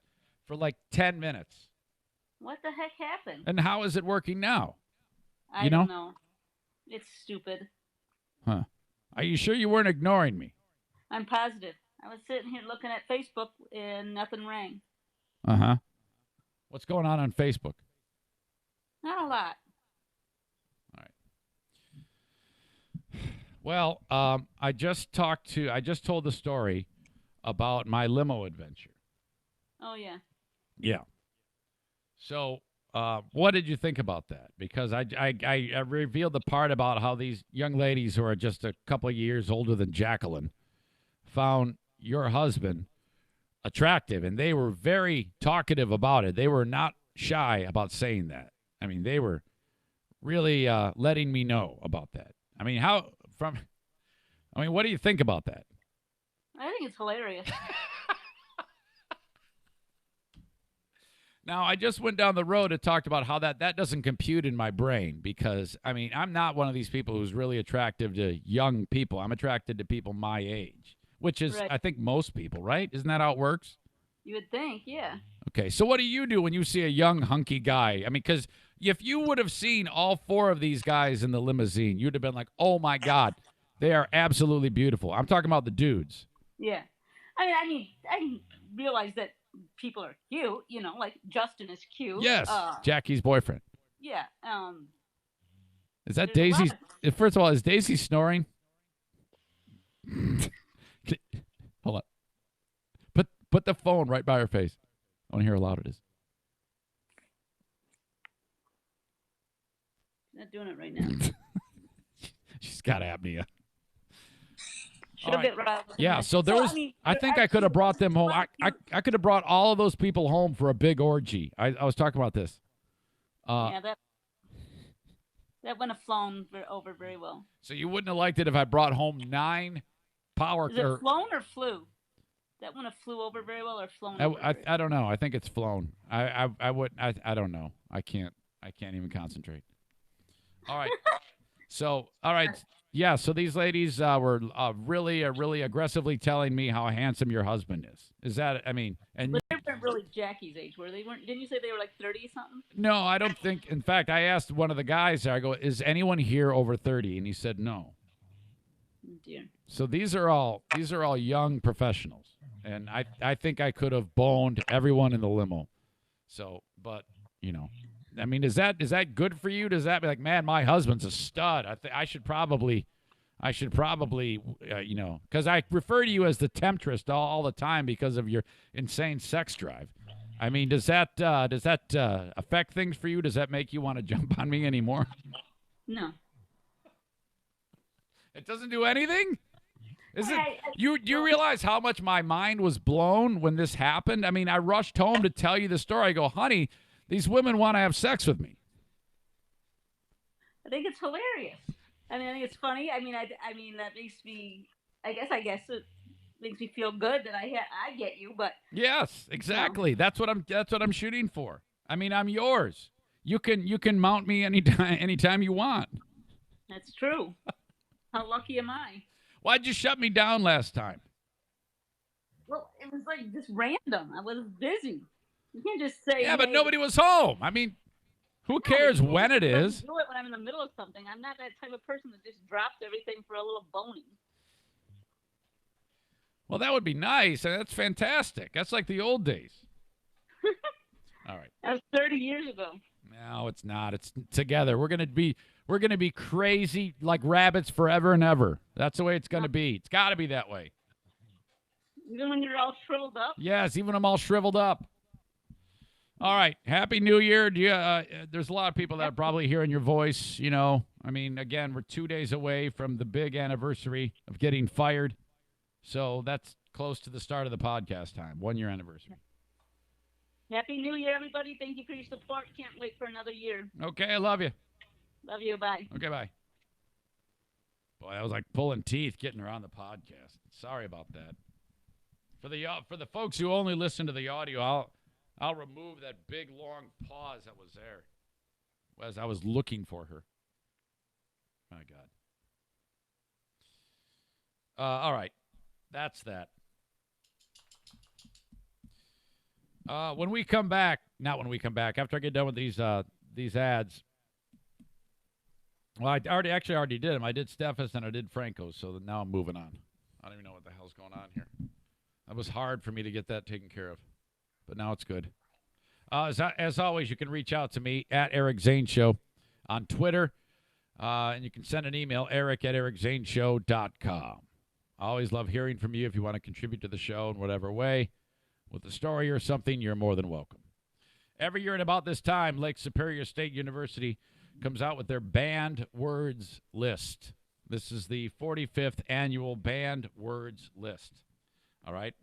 for like 10 minutes. What the heck happened? And how is it working now? I don't know. It's stupid. Huh. Are you sure you weren't ignoring me? I'm positive. I was sitting here looking at Facebook and nothing rang. Uh-huh. What's going on Facebook? Not a lot. All right. Well, I just told the story about my limo adventure. Oh, yeah. Yeah. So, what did you think about that? Because I revealed the part about how these young ladies who are just a couple of years older than Jacqueline found your husband attractive, and they were very talkative about it. They were not shy about saying that. I mean, they were really letting me know about that. I mean, what do you think about that? I think it's hilarious. Now, I just went down the road and talked about how that doesn't compute in my brain because, I mean, I'm not one of these people who's really attractive to young people. I'm attracted to people my age, which is, right. I think, most people, right? Isn't that how it works? You would think, yeah. Okay, so what do you do when you see a young, hunky guy? I mean, because if you would have seen all four of these guys in the limousine, you'd have been like, oh, my God, they are absolutely beautiful. I'm talking about the dudes. Yeah. I realize that people are cute, like Justin is cute. Yes, Jackie's boyfriend. Yeah. Is that Daisy? First of all, is Daisy snoring? Hold on. Put the phone right by her face. I want to hear how loud it is. Not doing it right now. She's got apnea. Should have been right. Yeah, so there was. I think I could have brought them home. I could have brought all of those people home for a big orgy. I was talking about this. Yeah, that wouldn't have flown over very well. So you wouldn't have liked it if I brought home 9 power. Is it flown or flew? That wouldn't have flew over very well or flown over. I don't know. I think it's flown. I don't know. I can't even concentrate. All right. So all right. Yeah. So these ladies were really aggressively telling me how handsome your husband is. Is that? I mean, and but they weren't really Jackie's age, were they? Weren't? Didn't you say they were like 30 something? no, I don't think. In fact, I asked one of the guys there. I go, "Is anyone here over 30?" And he said no. Oh, dear. So these are all young professionals, and I think I could have boned everyone in the limo. So, but you know, I mean, is that good for you? Does that be like, man, my husband's a stud? I should probably, you know, because I refer to you as the temptress all the time because of your insane sex drive. I mean, does that affect things for you? Does that make you want to jump on me anymore? No. It doesn't do anything? Is it? Do you realize how much my mind was blown when this happened? I mean, I rushed home to tell you the story. I go, honey, these women want to have sex with me. I think it's hilarious. I mean, I think it's funny. I mean, that makes me. I guess it makes me feel good that I get you. But yes, exactly. That's what I'm shooting for. I mean, I'm yours. You can mount me anytime you want. That's true. How lucky am I? Why'd you shut me down last time? Well, it was like just random. I was busy. You can't just say. Yeah, but nobody was home. I mean, who cares when it is? Do it when I'm in the middle of something. I'm not that type of person that just drops everything for a little boning. Well, that would be nice. That's fantastic. That's like the old days. All right. That was 30 years ago. No, it's not. It's together. We're gonna be crazy like rabbits forever and ever. That's the way it's gonna be. It's got to be that way. Even when you're all shriveled up. Yes, even when I'm all shriveled up. All right. Happy New Year. Do you, there's a lot of people that are probably hearing your voice. You know, I mean, again, we're 2 days away from the big anniversary of getting fired, so that's close to the start of the podcast time. 1 year anniversary. Happy New Year, everybody. Thank you for your support. Can't wait for another year. Okay, I love you. Love you. Bye. Okay, bye. Boy, that was like pulling teeth getting her on the podcast. Sorry about that. For the folks who only listen to the audio, I'll remove that big long pause that was there as I was looking for her. My God. All right. That's that. When we come back, after I get done with these ads. Well, I already did them. I did Steffes and I did Franco's, so now I'm moving on. I don't even know what the hell's going on here. That was hard for me to get that taken care of, but now it's good. As always, you can reach out to me at Eric Zane Show on Twitter, and you can send an email, eric@ericzaneshow.com. I always love hearing from you if you want to contribute to the show in whatever way. With a story or something, you're more than welcome. Every year at about this time, Lake Superior State University comes out with their banned words list. This is the 45th annual banned words list. All right?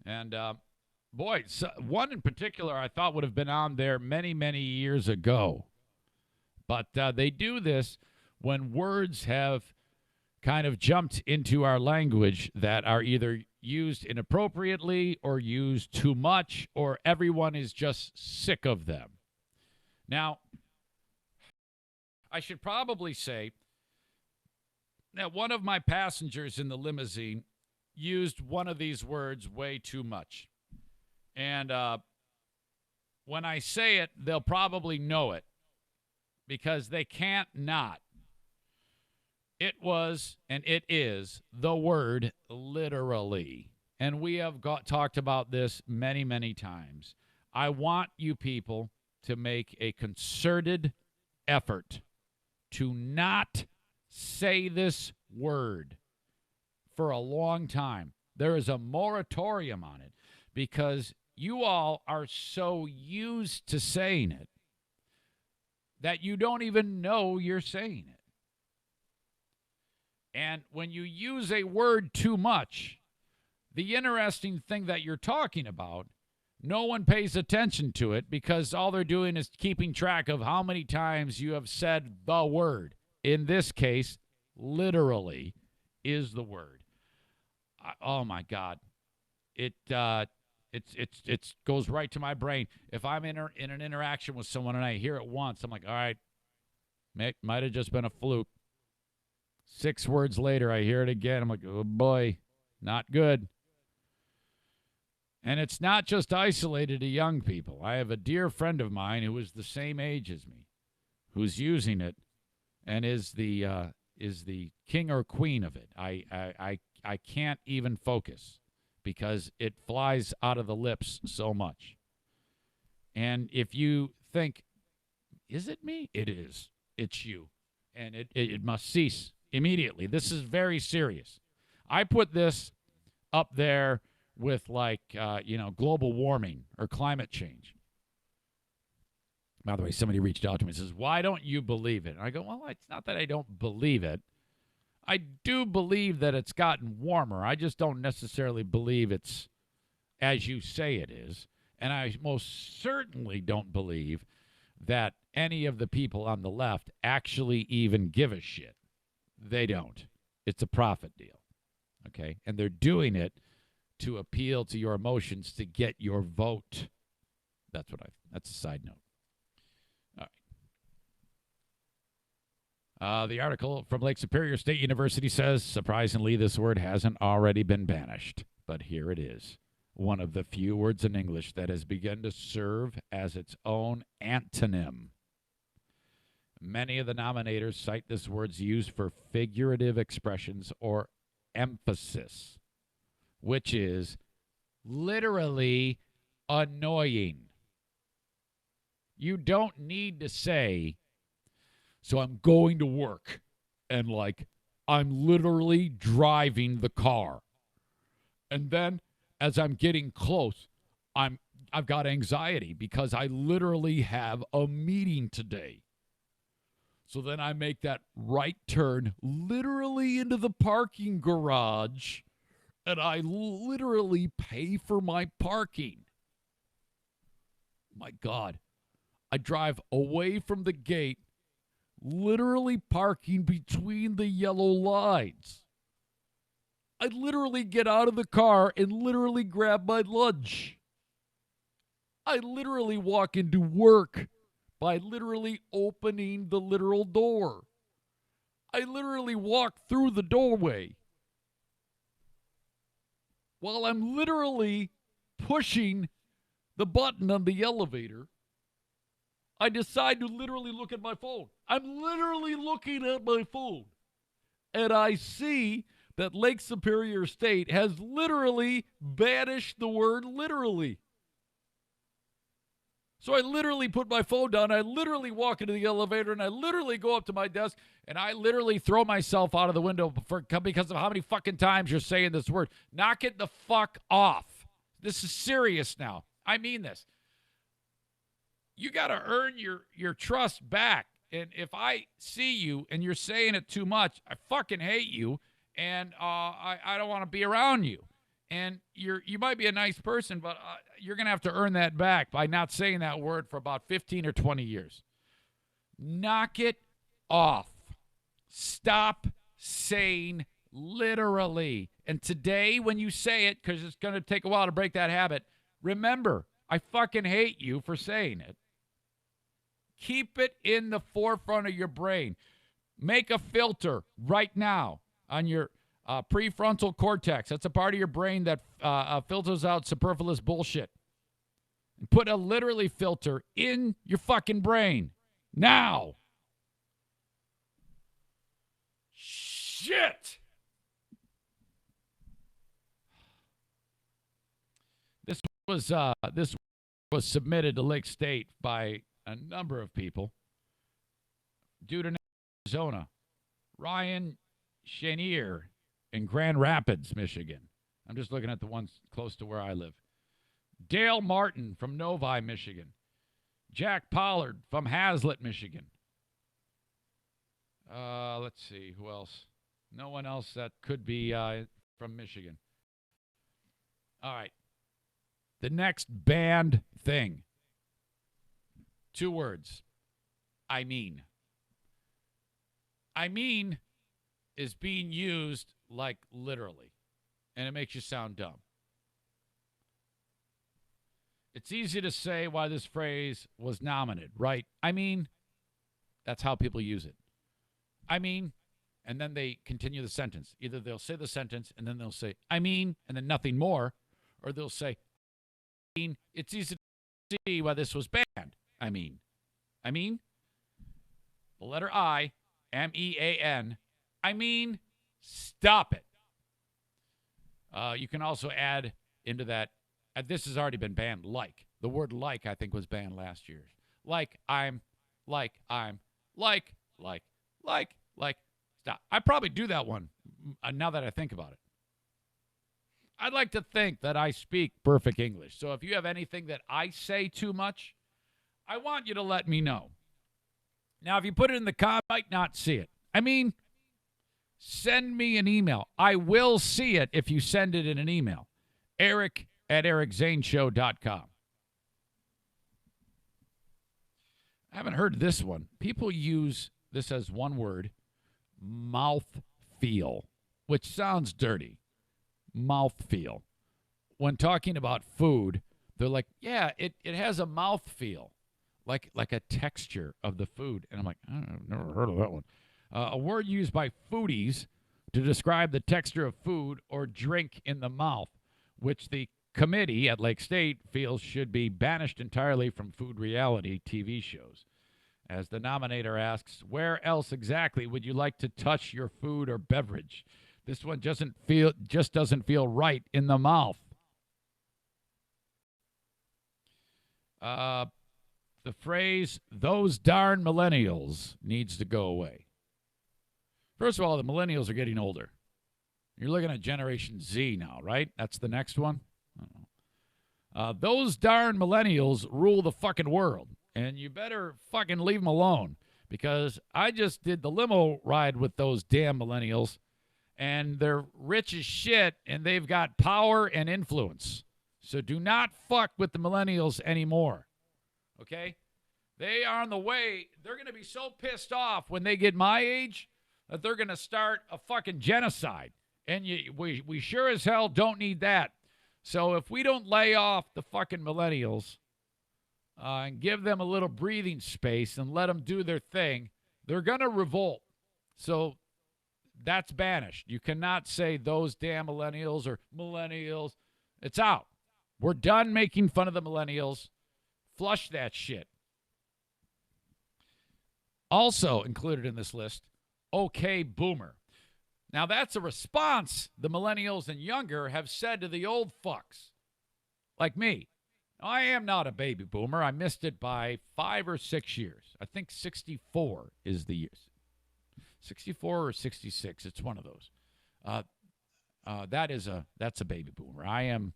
And, boy, one in particular I thought would have been on there many, many years ago. But they do this when words have kind of jumped into our language that are either used inappropriately or used too much, or everyone is just sick of them. Now, I should probably say that one of my passengers in the limousine used one of these words way too much. And when I say it, they'll probably know it because they can't not. It was, and it is, the word literally. And we have talked about this many, many times. I want you people to make a concerted effort to not say this word for a long time. There is a moratorium on it because you all are so used to saying it that you don't even know you're saying it. And when you use a word too much, the interesting thing that you're talking about No one pays attention to it because all they're doing is keeping track of how many times you have said the word. In this case, literally is the word. Oh my God. It goes right to my brain. If I'm in an interaction with someone and I hear it once, I'm like, all right, might have just been a fluke. 6 words later, I hear it again. I'm like, oh boy, not good. And it's not just isolated to young people. I have a dear friend of mine who is the same age as me, who's using it, and is the king or queen of it. I can't even focus because it flies out of the lips so much. And if you think, is it me? It is. It's you. And it must cease immediately. This is very serious. I put this up there with global warming or climate change. By the way, somebody reached out to me and says, why don't you believe it? And I go, well, it's not that I don't believe it. I do believe that it's gotten warmer. I just don't necessarily believe it's as you say it is. And I most certainly don't believe that any of the people on the left actually even give a shit. They don't. It's a profit deal. Okay? And they're doing it to appeal to your emotions to get your vote. That's a side note. All right. The article from Lake Superior State University says, surprisingly, this word hasn't already been banished. But here it is. One of the few words in English that has begun to serve as its own antonym. Many of the nominators cite this word's use for figurative expressions or emphasis, which is literally annoying. You don't need to say, so I'm going to work, and I'm literally driving the car. And then as I'm getting close, I've got anxiety because I literally have a meeting today. So then I make that right turn literally into the parking garage, and I literally pay for my parking. My God. I drive away from the gate, literally parking between the yellow lines. I literally get out of the car and literally grab my lunch. I literally walk into work by literally opening the literal door. I literally walk through the doorway while I'm literally pushing the button on the elevator. I decide to literally look at my phone. I'm literally looking at my phone. And I see that Lake Superior State has literally banished the word literally. So I literally put my phone down, I literally walk into the elevator, and I literally go up to my desk, and I literally throw myself out of the window because of how many fucking times you're saying this word. Knock it the fuck off. This is serious now. I mean this. You got to earn your trust back. And if I see you and you're saying it too much, I fucking hate you, and I don't want to be around you. And you might be a nice person, but you're going to have to earn that back by not saying that word for about 15 or 20 years. Knock it off. Stop saying literally. And today, when you say it, because it's going to take a while to break that habit, remember, I fucking hate you for saying it. Keep it in the forefront of your brain. Make a filter right now on your prefrontal cortex. That's a part of your brain that filters out superfluous bullshit. And put a literally filter in your fucking brain. Now. Shit. This was submitted to Lake State by a number of people. Due to Arizona, Ryan Chenier in Grand Rapids, Michigan. I'm just looking at the ones close to where I live. Dale Martin from Novi, Michigan. Jack Pollard from Hazlitt, Michigan. Let's see, who else? No one else that could be from Michigan. All right. The next banned thing. 2 words. I mean. I mean is being used like literally, and it makes you sound dumb. It's easy to say why this phrase was nominated, right? I mean, that's how people use it. I mean, and then they continue the sentence. Either they'll say the sentence and then they'll say, I mean, and then nothing more, or they'll say, I mean, it's easy to see why this was banned. I mean, the letter I, M-E-A-N, I mean, stop it. You can also add into that, this has already been banned, like. The word like, I think, was banned last year. Like, I'm, stop. I probably do that one now that I think about it. I'd like to think that I speak perfect English. So if you have anything that I say too much, I want you to let me know. Now, if you put it in the comments, I might not see it. I mean, send me an email. I will see it if you send it in an email. Eric@ericzaneshow.com. I haven't heard this one. People use this as one word, mouthfeel, which sounds dirty. Mouthfeel. When talking about food, they're like, yeah, it has a mouthfeel, like a texture of the food. And I'm like, I've never heard of that one. A word used by foodies to describe the texture of food or drink in the mouth, which the committee at Lake State feels should be banished entirely from food reality TV shows. As the nominator asks, where else exactly would you like to touch your food or beverage? This one just doesn't feel right in the mouth. The phrase, those darn millennials, needs to go away. First of all, the millennials are getting older. You're looking at Generation Z now, right? That's the next one. Those darn millennials rule the fucking world. And you better fucking leave them alone. Because I just did the limo ride with those damn millennials. And they're rich as shit. And they've got power and influence. So do not fuck with the millennials anymore. Okay? They are on the way. They're going to be so pissed off when they get my age that they're going to start a fucking genocide. And we sure as hell don't need that. So if we don't lay off the fucking millennials and give them a little breathing space and let them do their thing, they're going to revolt. So that's banished. You cannot say those damn millennials or millennials. It's out. We're done making fun of the millennials. Flush that shit. Also included in this list, okay, boomer. Now, that's a response the millennials and younger have said to the old fucks, like me. Now, I am not a baby boomer. I missed it by 5 or 6 years. I think 64 is the years. 64 or 66. It's one of those. That's a baby boomer. I am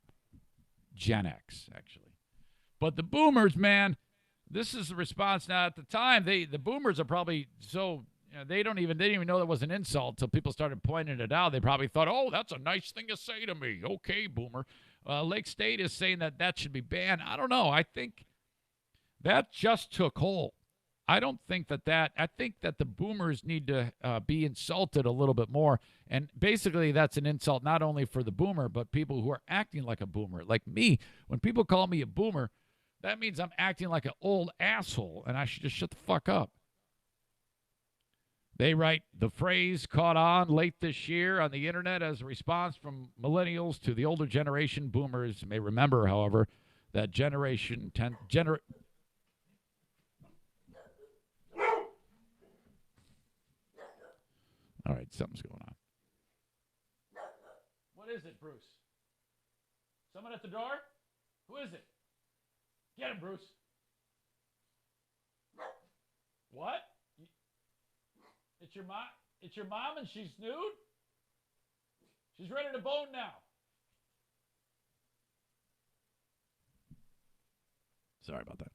Gen X, actually. But the boomers, man, this is the response. Now, at the time, the boomers are probably so... they didn't even know that was an insult until people started pointing it out. They probably thought, oh, that's a nice thing to say to me. Okay, boomer. Lake State is saying that should be banned. I don't know. I think that just took hold. I think that the boomers need to be insulted a little bit more. And basically that's an insult not only for the boomer, but people who are acting like a boomer. Like me, when people call me a boomer, that means I'm acting like an old asshole, and I should just shut the fuck up. They write, the phrase caught on late this year on the internet as a response from millennials to the older generation. Boomers may remember, however, that All right, something's going on. What is it, Bruce? Someone at the door? Who is it? Get him, Bruce. What? It's your mom. It's your mom, and she's nude. She's ready to bone now. Sorry about that.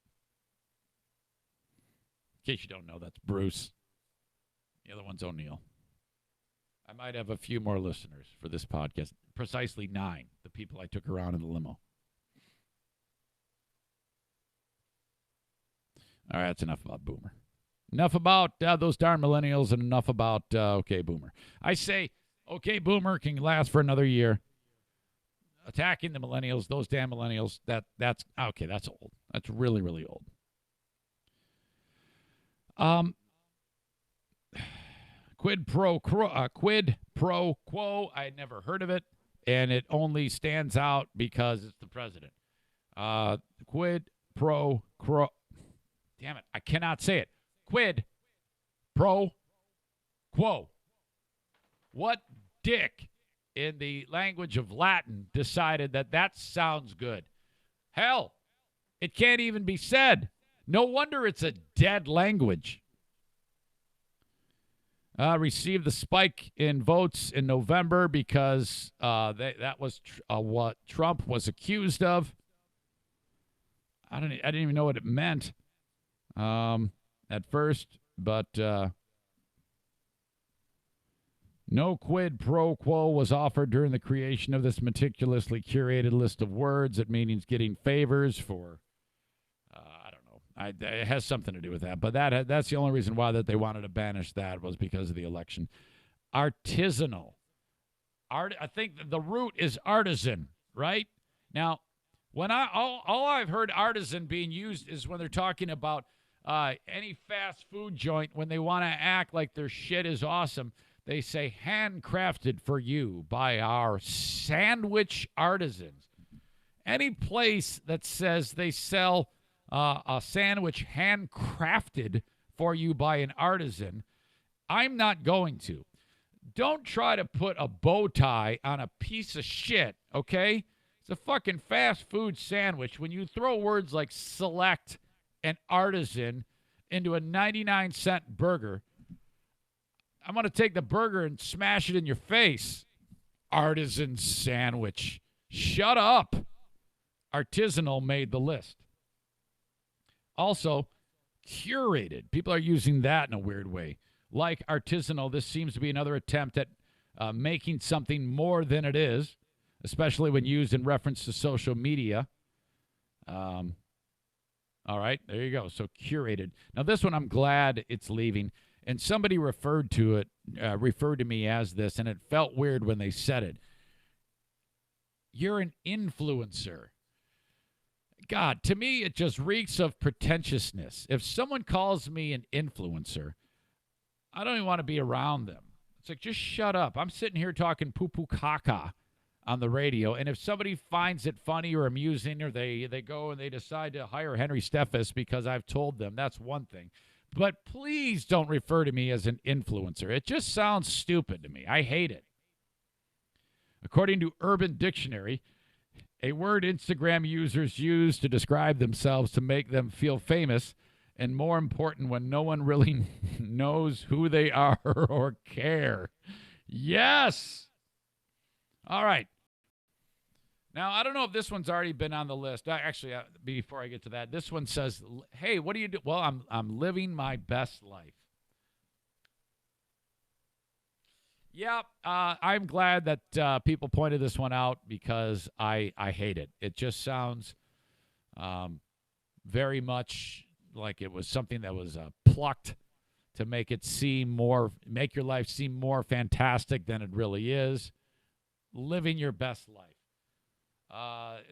In case you don't know, that's Bruce. The other one's O'Neill. I might have a few more listeners for this podcast. Precisely 9, the people I took around in the limo. All right, that's enough about Boomer. Enough about those darn millennials and enough about OK Boomer. I say OK Boomer can last for another year. Attacking the millennials, those damn millennials, that's okay, that's old. That's really, really old. Quid pro quo, I had never heard of it, and it only stands out because it's the president. Quid pro quo. Damn it, I cannot say it. Quid pro quo. What dick in the language of Latin decided that sounds good? Hell, it can't even be said. No wonder it's a dead language. Received the spike in votes in November because that was what Trump was accused of. I didn't even know what it meant at first, but no quid pro quo was offered during the creation of this meticulously curated list of words. It means getting favors for, I don't know. It has something to do with that. But that's the only reason why that they wanted to banish that was because of the election. Artisanal. I think the root is artisan, right? Now, when all I've heard artisan being used is when they're talking about any fast food joint, when they want to act like their shit is awesome. They say handcrafted for you by our sandwich artisans. Any place that says they sell a sandwich handcrafted for you by an artisan, I'm not going to. Don't try to put a bow tie on a piece of shit, okay? It's a fucking fast food sandwich. When you throw words like select and artisan into a 99-cent burger, I'm going to take the burger and smash it in your face. Artisan sandwich. Shut up. Artisanal made the list. Also, curated. People are using that in a weird way. Like artisanal, this seems to be another attempt at making something more than it is, especially when used in reference to social media. All right, there you go. So curated. Now, this one, I'm glad it's leaving. And somebody referred to me as this, and it felt weird when they said it. You're an influencer. God, to me, it just reeks of pretentiousness. If someone calls me an influencer, I don't even want to be around them. It's like, just shut up. I'm sitting here talking poo-poo caca on the radio, and if somebody finds it funny or amusing, or they go and they decide to hire Henry Steffes because I've told them, that's one thing. But please don't refer to me as an influencer. It just sounds stupid to me. I hate it. According to Urban Dictionary, a word Instagram users use to describe themselves to make them feel famous, and more important, when no one really knows who they are or care. Yes! All right. Now, I don't know if this one's already been on the list. Actually, before I get to that, this one says, hey, what do you do? Well, I'm living my best life. Yeah, I'm glad that people pointed this one out because I hate it. It just sounds very much like it was something that was plucked to make your life seem more fantastic than it really is. Living your best life.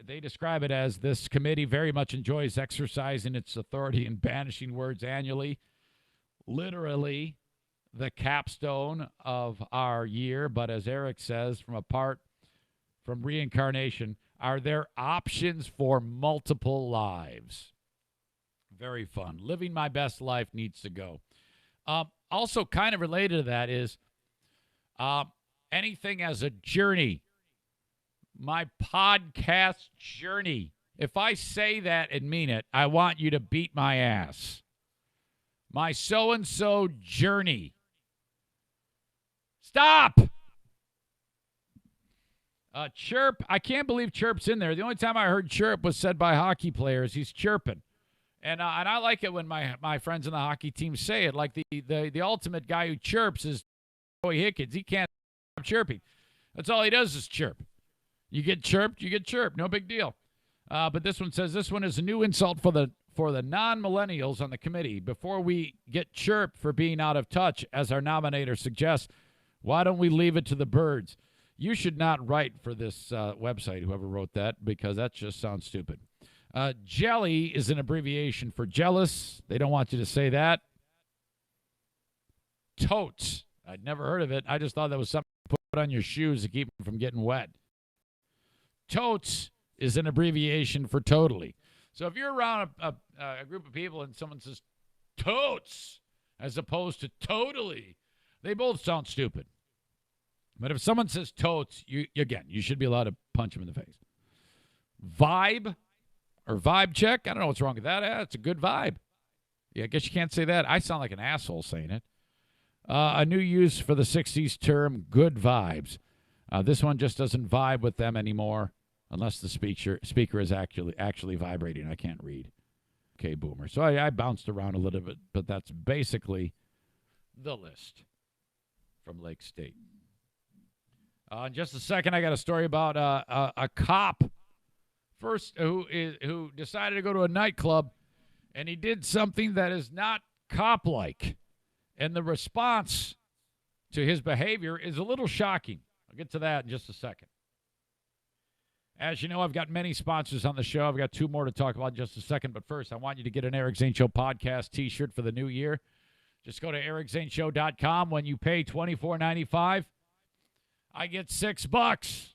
They describe it as this committee very much enjoys exercising its authority in banishing words annually. Literally the capstone of our year, but as Eric says, apart from reincarnation, are there options for multiple lives? Very fun. Living my best life needs to go. Also kind of related to that is anything as a journey. My podcast journey. If I say that and mean it, I want you to beat my ass. My so-and-so journey. Stop! Chirp. I can't believe Chirp's in there. The only time I heard Chirp was said by hockey players. He's chirping. And I like it when my friends in the hockey team say it. Like the ultimate guy who chirps is Joey Hickens. He can't stop chirping. That's all he does is chirp. You get chirped, you get chirped. No big deal. But this one says this one is a new insult for for the non-millennials on the committee before we get chirped for being out of touch, as our nominator suggests. Why don't we leave it to the birds? You should not write for this website, whoever wrote that, because that just sounds stupid. Jelly is an abbreviation for jealous. They don't want you to say that. Totes. I'd never heard of it. I just thought that was something to put on your shoes to keep them from getting wet. Totes is an abbreviation for totally. So if you're around a group of people and someone says totes as opposed to totally, they both sound stupid. But if someone says totes, you should be allowed to punch them in the face. Vibe or vibe check. I don't know what's wrong with that. It's a good vibe. Yeah, I guess you can't say that. I sound like an asshole saying it. A new use for the 60s term, good vibes. This one just doesn't vibe with them anymore unless the speaker is actually vibrating. I can't read. Okay, boomer. So I bounced around a little bit, but that's basically the list from Lake State. In just a second, I got a story about a cop who decided to go to a nightclub, and he did something that is not cop-like. And the response to his behavior is a little shocking. I'll get to that in just a second. As you know, I've got many sponsors on the show. I've got 2 more to talk about in just a second. But first, I want you to get an Eric Zane Show podcast T-shirt for the new year. Just go to ericzaneshow.com. When you pay $24.95, I get $6.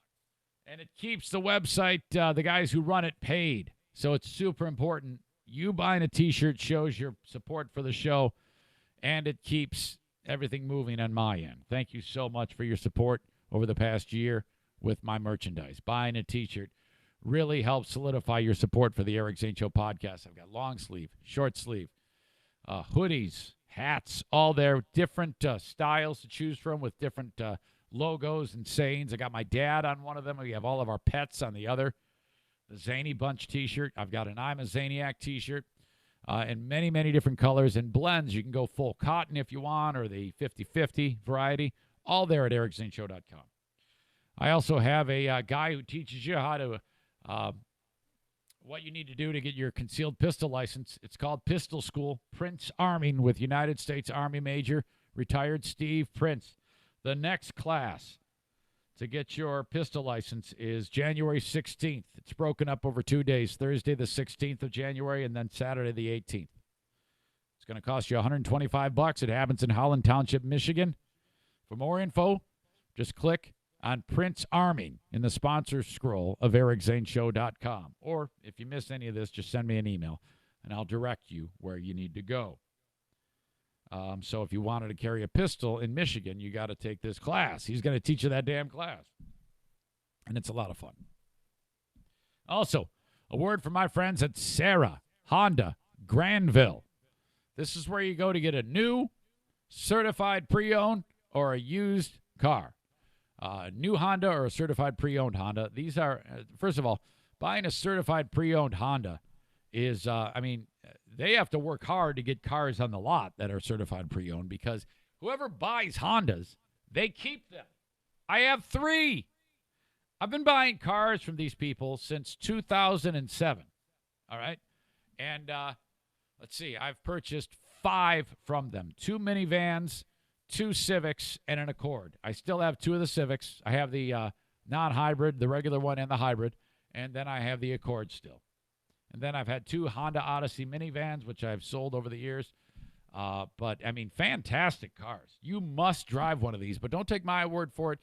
And it keeps the website, the guys who run it, paid. So it's super important. You buying a T-shirt shows your support for the show, and it keeps everything moving on my end. Thank you so much for your support over the past year with my merchandise. Buying a T-shirt really helps solidify your support for the Eric Zane Show podcast. I've got long sleeve, short sleeve, hoodies, hats, all there. Different styles to choose from with different logos and sayings. I got my dad on one of them. We have all of our pets on the other. The Zany Bunch T-shirt. I've got an I'm a Zaniac T-shirt. In many, many different colors and blends. You can go full cotton if you want, or the 50-50 variety. All there at ericzaneshow.com. I also have a guy who teaches you how to, what you need to do to get your concealed pistol license. It's called Pistol School. Prince Arming with United States Army Major, retired Steve Prince. The next class to get your pistol license is January 16th. It's broken up over 2 days, Thursday the 16th of January and then Saturday the 18th. It's going to cost you $125. It happens in Holland Township, Michigan. For more info, just click on Prince Arming in the sponsor scroll of ericzaneshow.com. Or if you miss any of this, just send me an email, and I'll direct you where you need to go. So if you wanted to carry a pistol in Michigan, you got to take this class. He's going to teach you that damn class. And it's a lot of fun. Also, a word from my friends at Sarah Honda Granville. This is where you go to get a new, certified pre-owned, or a used car. New Honda or a certified pre-owned Honda. These are, first of all, buying a certified pre-owned Honda is, they have to work hard to get cars on the lot that are certified pre-owned, because whoever buys Hondas, they keep them. I have 3. I've been buying cars from these people since 2007, all right? And let's see, I've purchased 5 from them. 2 minivans, 2 Civics, and an Accord. I still have 2 of the Civics. I have the non-hybrid, the regular one, and the hybrid, and then I have the Accord still. And then I've had 2 Honda Odyssey minivans, which I've sold over the years. But, fantastic cars. You must drive one of these, but don't take my word for it.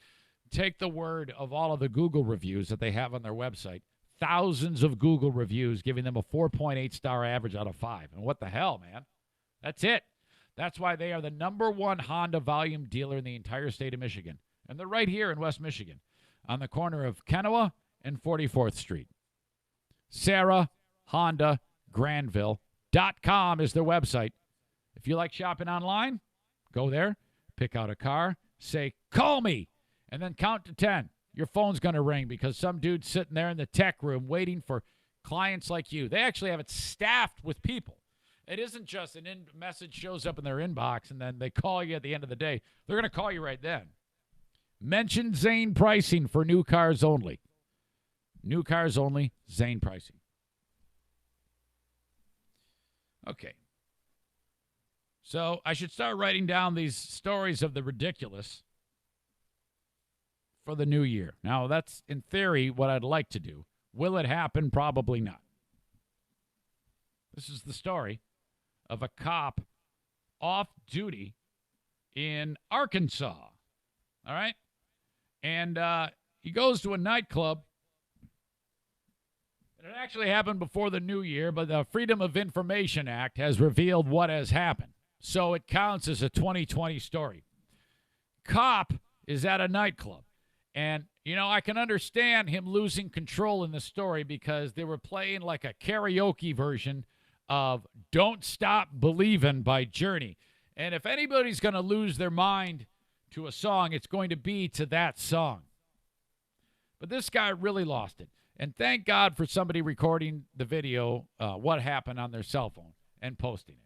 Take the word of all of the Google reviews that they have on their website. Thousands of Google reviews giving them a 4.8 star average out of 5. And what the hell, man? That's it. That's why they are the #1 Honda volume dealer in the entire state of Michigan. And they're right here in West Michigan on the corner of Kennewa and 44th Street. Sarah Honda Granville.com is their website. If you like shopping online, go there, pick out a car, say, call me, and then count to 10. Your phone's going to ring because some dude's sitting there in the tech room waiting for clients like you. They actually have it staffed with people. It isn't just a message shows up in their inbox and then they call you at the end of the day. They're going to call you right then. Mention Zane pricing for new cars only. New cars only, Zane pricing. Okay. So I should start writing down these stories of the ridiculous for the new year. Now, that's, in theory, what I'd like to do. Will it happen? Probably not. This is the story of a cop off duty in Arkansas. All right? And he goes to a nightclub. And it actually happened before the new year, but the Freedom of Information Act has revealed what has happened. So it counts as a 2020 story. Cop is at a nightclub. And, you know, I can understand him losing control in the story because they were playing like a karaoke version of Don't Stop Believin' by Journey. And if anybody's going to lose their mind to a song, it's going to be to that song. But this guy really lost it. And thank God for somebody recording the video, what happened on their cell phone, and posting it.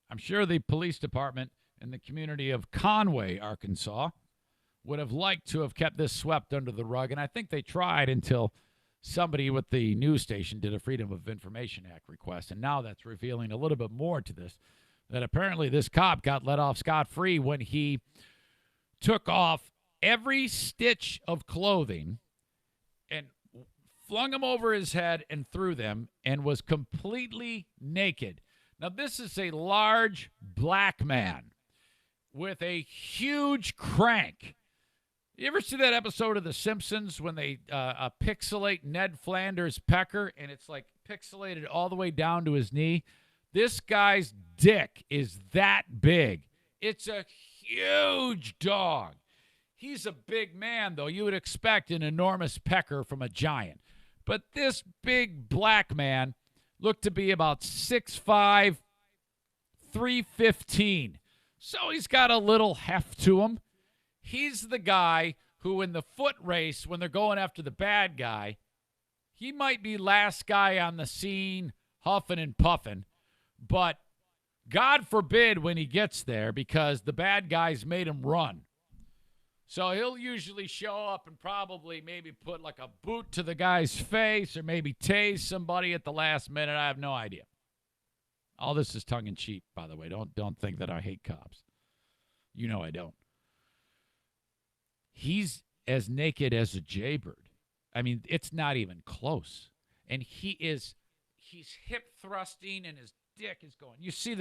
I'm sure the police department in the community of Conway, Arkansas, would have liked to have kept this swept under the rug, and I think they tried until somebody with the news station did a Freedom of Information Act request, and now that's revealing a little bit more to this, that apparently this cop got let off scot-free when he took off every stitch of clothing and flung them over his head and threw them and was completely naked. Now, this is a large black man with a huge crank. You ever see that episode of The Simpsons when they pixelate Ned Flanders' pecker and it's like pixelated all the way down to his knee? This guy's dick is that big. It's a huge dog. He's a big man, though. You would expect an enormous pecker from a giant. But this big black man looked to be about 6'5", 315. So he's got a little heft to him. He's the guy who in the foot race, when they're going after the bad guy, he might be last guy on the scene, huffing and puffing. But God forbid when he gets there, because the bad guys made him run. So he'll usually show up and probably maybe put like a boot to the guy's face or maybe tase somebody at the last minute. I have no idea. All this is tongue-in-cheek, by the way. Don't think that I hate cops. You know I don't. He's as naked as a jaybird. I mean, it's not even close. And he's hip thrusting and his dick is going. You see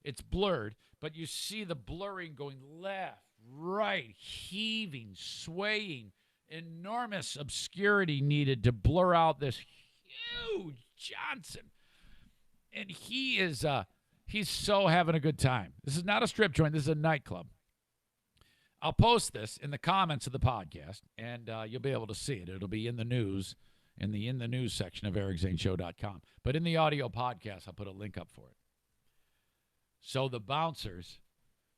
it's blurred, but you see the blurring going left, right, heaving, swaying, enormous obscurity needed to blur out this huge Johnson. And he's so having a good time. This is not a strip joint. This is a nightclub. I'll post this in the comments of the podcast, and you'll be able to see it. It'll be in the news, in the news section of ericzaneshow.com. But in the audio podcast, I'll put a link up for it. So the bouncers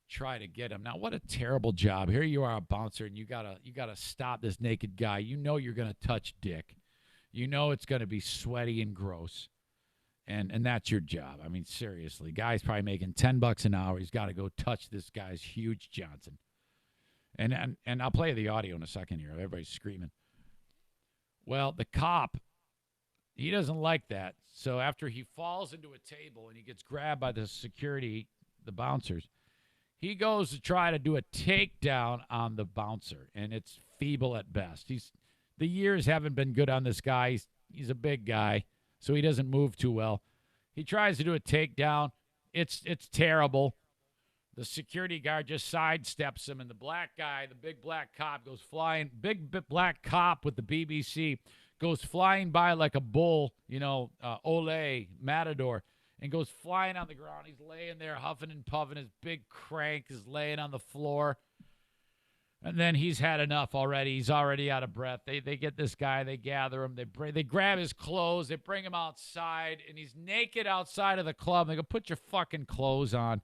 try to get him. Now, what a terrible job. Here you are, a bouncer, and you gotta stop this naked guy. You know you're going to touch dick. You know it's going to be sweaty and gross. And that's your job. I mean, seriously. Guy's probably making $10 an hour. He's got to go touch this guy's huge Johnson. And I'll play the audio in a second here. Everybody's screaming. Well, the cop, he doesn't like that. So after he falls into a table and he gets grabbed by the security, the bouncers, he goes to try to do a takedown on the bouncer, and it's feeble at best. The years haven't been good on this guy. He's a big guy, so he doesn't move too well. He tries to do a takedown. It's terrible. The security guard just sidesteps him, and the black guy, the big black cop, goes flying. Big black cop with the BBC goes flying by like a bull, Ole, Matador, and goes flying on the ground. He's laying there huffing and puffing. His big crank is laying on the floor. And then he's had enough already. He's already out of breath. They get this guy. They gather him. They grab his clothes. They bring him outside, and he's naked outside of the club. They go, put your fucking clothes on.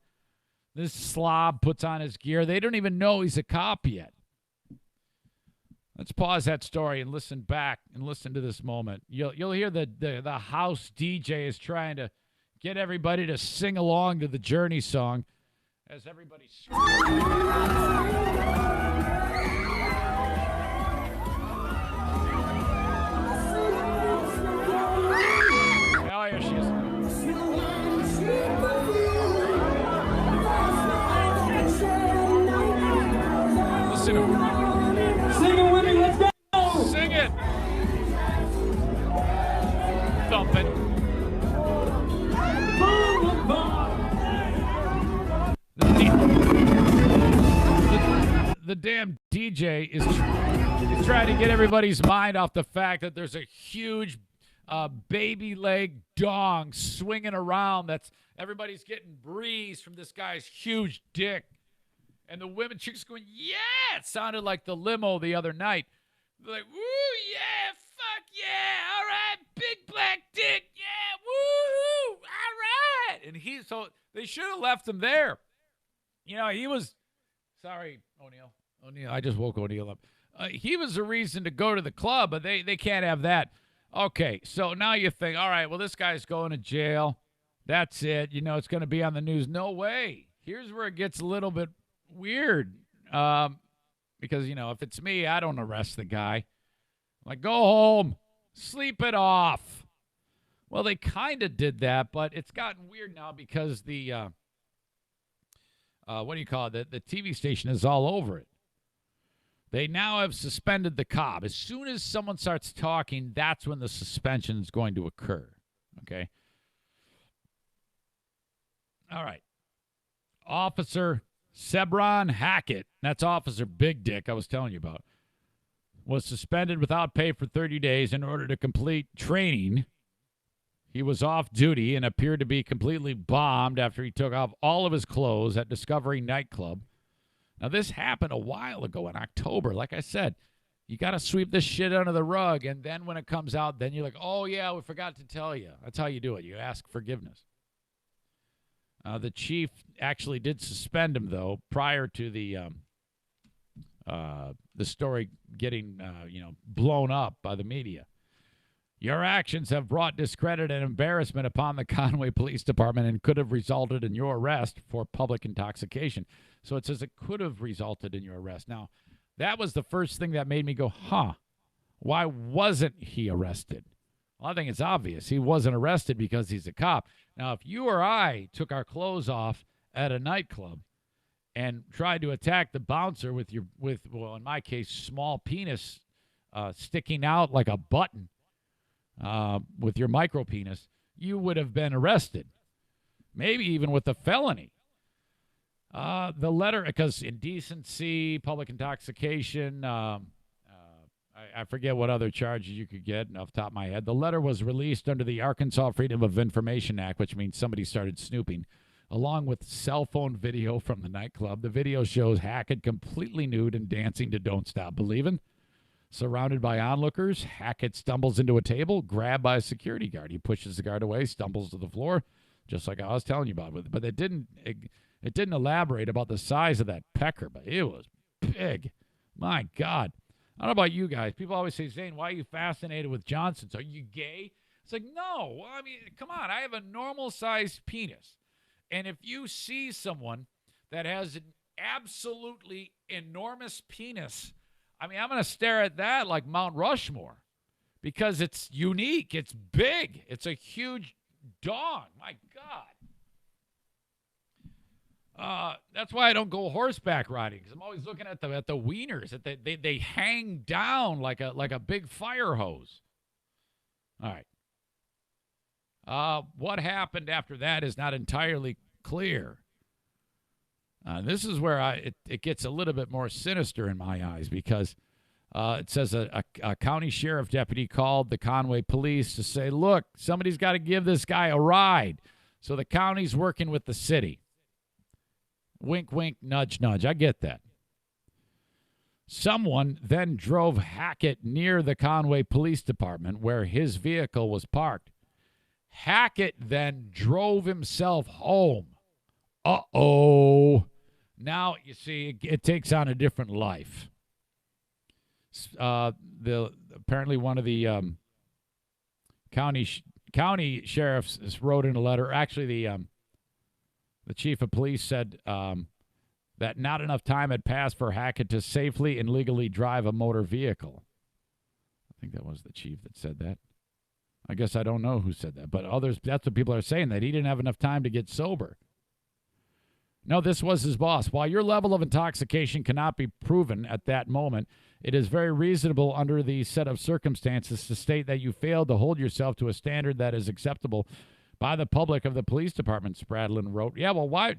This slob puts on his gear. They don't even know he's a cop yet. Let's pause that story and listen back and listen to this moment. You'll hear the house DJ is trying to get everybody to sing along to the Journey song as everybody screams. Oh, here she is. bumping. The damn DJ is trying to get everybody's mind off the fact that there's a huge baby leg dong swinging around. That's everybody's getting breeze from this guy's huge dick. And the women chicks going, yeah! It sounded like the limo the other night. They're like, woo, yeah, fuck yeah, all right, big black dick, yeah, woo, all right. And so they should have left him there. You know, he was, sorry, O'Neill, I just woke O'Neill up. He was a reason to go to the club, but they can't have that. Okay, so now you think, all right, well, this guy's going to jail. That's it. You know, it's going to be on the news. No way. Here's where it gets a little bit weird. Because, you know, if it's me, I don't arrest the guy. Like, go home. Sleep it off. Well, they kind of did that, but it's gotten weird now because the, what do you call it? The TV station is all over it. They now have suspended the cop. As soon as someone starts talking, that's when the suspension is going to occur. Okay? All right. Officer Sebron Hackett, that's Officer Big Dick I was telling you about, was suspended without pay for 30 days in order to complete training. He was off duty and appeared to be completely bombed after he took off all of his clothes at Discovery Nightclub. Now, this happened a while ago in October. Like I said, you got to sweep this shit under the rug, and then when it comes out, then you're like, oh, yeah, we forgot to tell you. That's how you do it. You ask forgiveness. The chief actually did suspend him, though, prior to the story getting, blown up by the media. Your actions have brought discredit and embarrassment upon the Conway Police Department and could have resulted in your arrest for public intoxication. So it says it could have resulted in your arrest. Now, that was the first thing that made me go, why wasn't he arrested? Well, I think it's obvious. He wasn't arrested because he's a cop. Now, if you or I took our clothes off at a nightclub and tried to attack the bouncer with well, in my case, small penis sticking out like a button with your micro penis, you would have been arrested. Maybe even with a felony. The letter, because indecency, public intoxication, I forget what other charges you could get off the top of my head. The letter was released under the Arkansas Freedom of Information Act, which means somebody started snooping, along with cell phone video from the nightclub. The video shows Hackett completely nude and dancing to Don't Stop Believin'. Surrounded by onlookers, Hackett stumbles into a table, grabbed by a security guard. He pushes the guard away, stumbles to the floor, just like I was telling you about. But it didn't elaborate about the size of that pecker, but it was big. My God. I don't know about you guys. People always say, Zane, why are you fascinated with Johnsons? Are you gay? It's like, no. Well, I mean, come on. I have a normal-sized penis. And if you see someone that has an absolutely enormous penis, I mean, I'm going to stare at that like Mount Rushmore because it's unique. It's big. It's a huge dong. My God. That's why I don't go horseback riding, because I'm always looking at the wieners. That they hang down like a big fire hose. All right. What happened after that is not entirely clear. This is where it gets a little bit more sinister in my eyes, because it says a county sheriff deputy called the Conway police to say, look, somebody's got to give this guy a ride. So the county's working with the city. Wink, wink, nudge, nudge. I get that. Someone then drove Hackett near the Conway Police Department where his vehicle was parked. Hackett then drove himself home. Uh-oh. Now, you see, it takes on a different life. Apparently one of the county sheriffs wrote in a letter. Actually, the chief of police said that not enough time had passed for Hackett to safely and legally drive a motor vehicle. I think that was the chief that said that. I guess I don't know who said that, but others, that's what people are saying, that he didn't have enough time to get sober. No, this was his boss. While your level of intoxication cannot be proven at that moment, it is very reasonable under the set of circumstances to state that you failed to hold yourself to a standard that is acceptable by the public of the police department, Spradlin wrote. Yeah, well, why?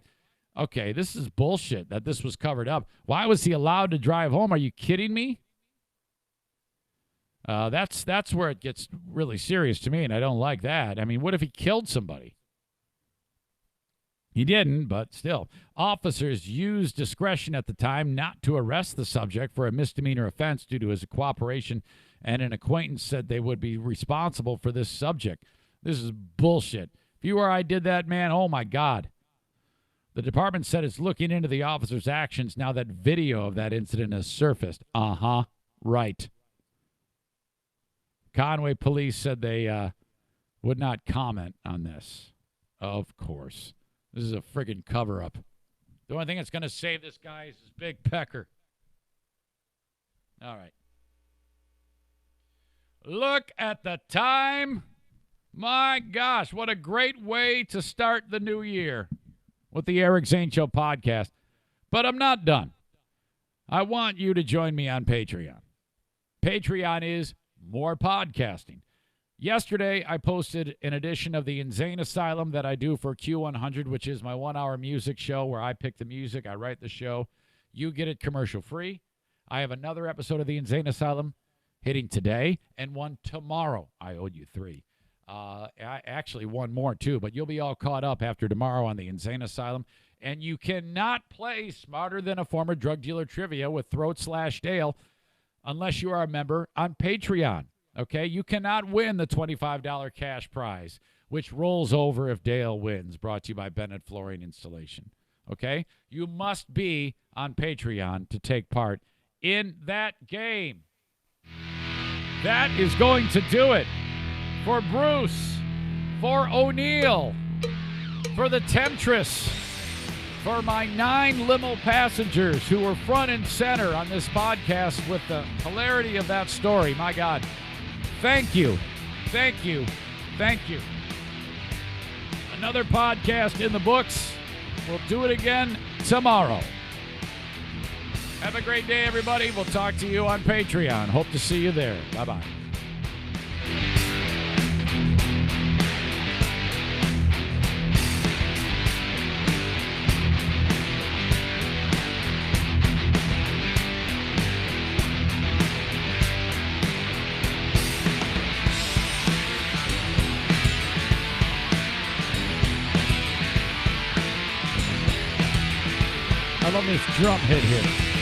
Okay, this is bullshit that this was covered up. Why was he allowed to drive home? Are you kidding me? That's where it gets really serious to me, and I don't like that. I mean, what if he killed somebody? He didn't, but still. Officers used discretion at the time not to arrest the subject for a misdemeanor offense due to his cooperation, and an acquaintance said they would be responsible for this subject. This is bullshit. If you or I did that, man, oh my God. The department said it's looking into the officer's actions now that video of that incident has surfaced. Uh-huh, right. Conway police said they would not comment on this. Of course. This is a friggin' cover-up. The only thing that's going to save this guy is his big pecker. All right. Look at the time. My gosh, what a great way to start the new year with the Eric Zane Show podcast. But I'm not done. I want you to join me on Patreon. Patreon is more podcasting. Yesterday, I posted an edition of the Insane Asylum that I do for Q100, which is my 1-hour music show where I pick the music, I write the show. You get it commercial-free. I have another episode of the Insane Asylum hitting today and one tomorrow. I owe you 3. Actually, one more, too, but you'll be all caught up after tomorrow on the Insane Asylum. And you cannot play Smarter Than a Former Drug Dealer Trivia with Throat/Dale unless you are a member on Patreon. Okay, you cannot win the $25 cash prize, which rolls over if Dale wins, brought to you by Bennett Flooring Installation. Okay, you must be on Patreon to take part in that game. That is going to do it for Bruce, for O'Neill, for the Temptress, for my 9 limo passengers who were front and center on this podcast with the hilarity of that story. My God. Thank you. Thank you. Thank you. Another podcast in the books. We'll do it again tomorrow. Have a great day, everybody. We'll talk to you on Patreon. Hope to see you there. Bye-bye. I love this drum hit here.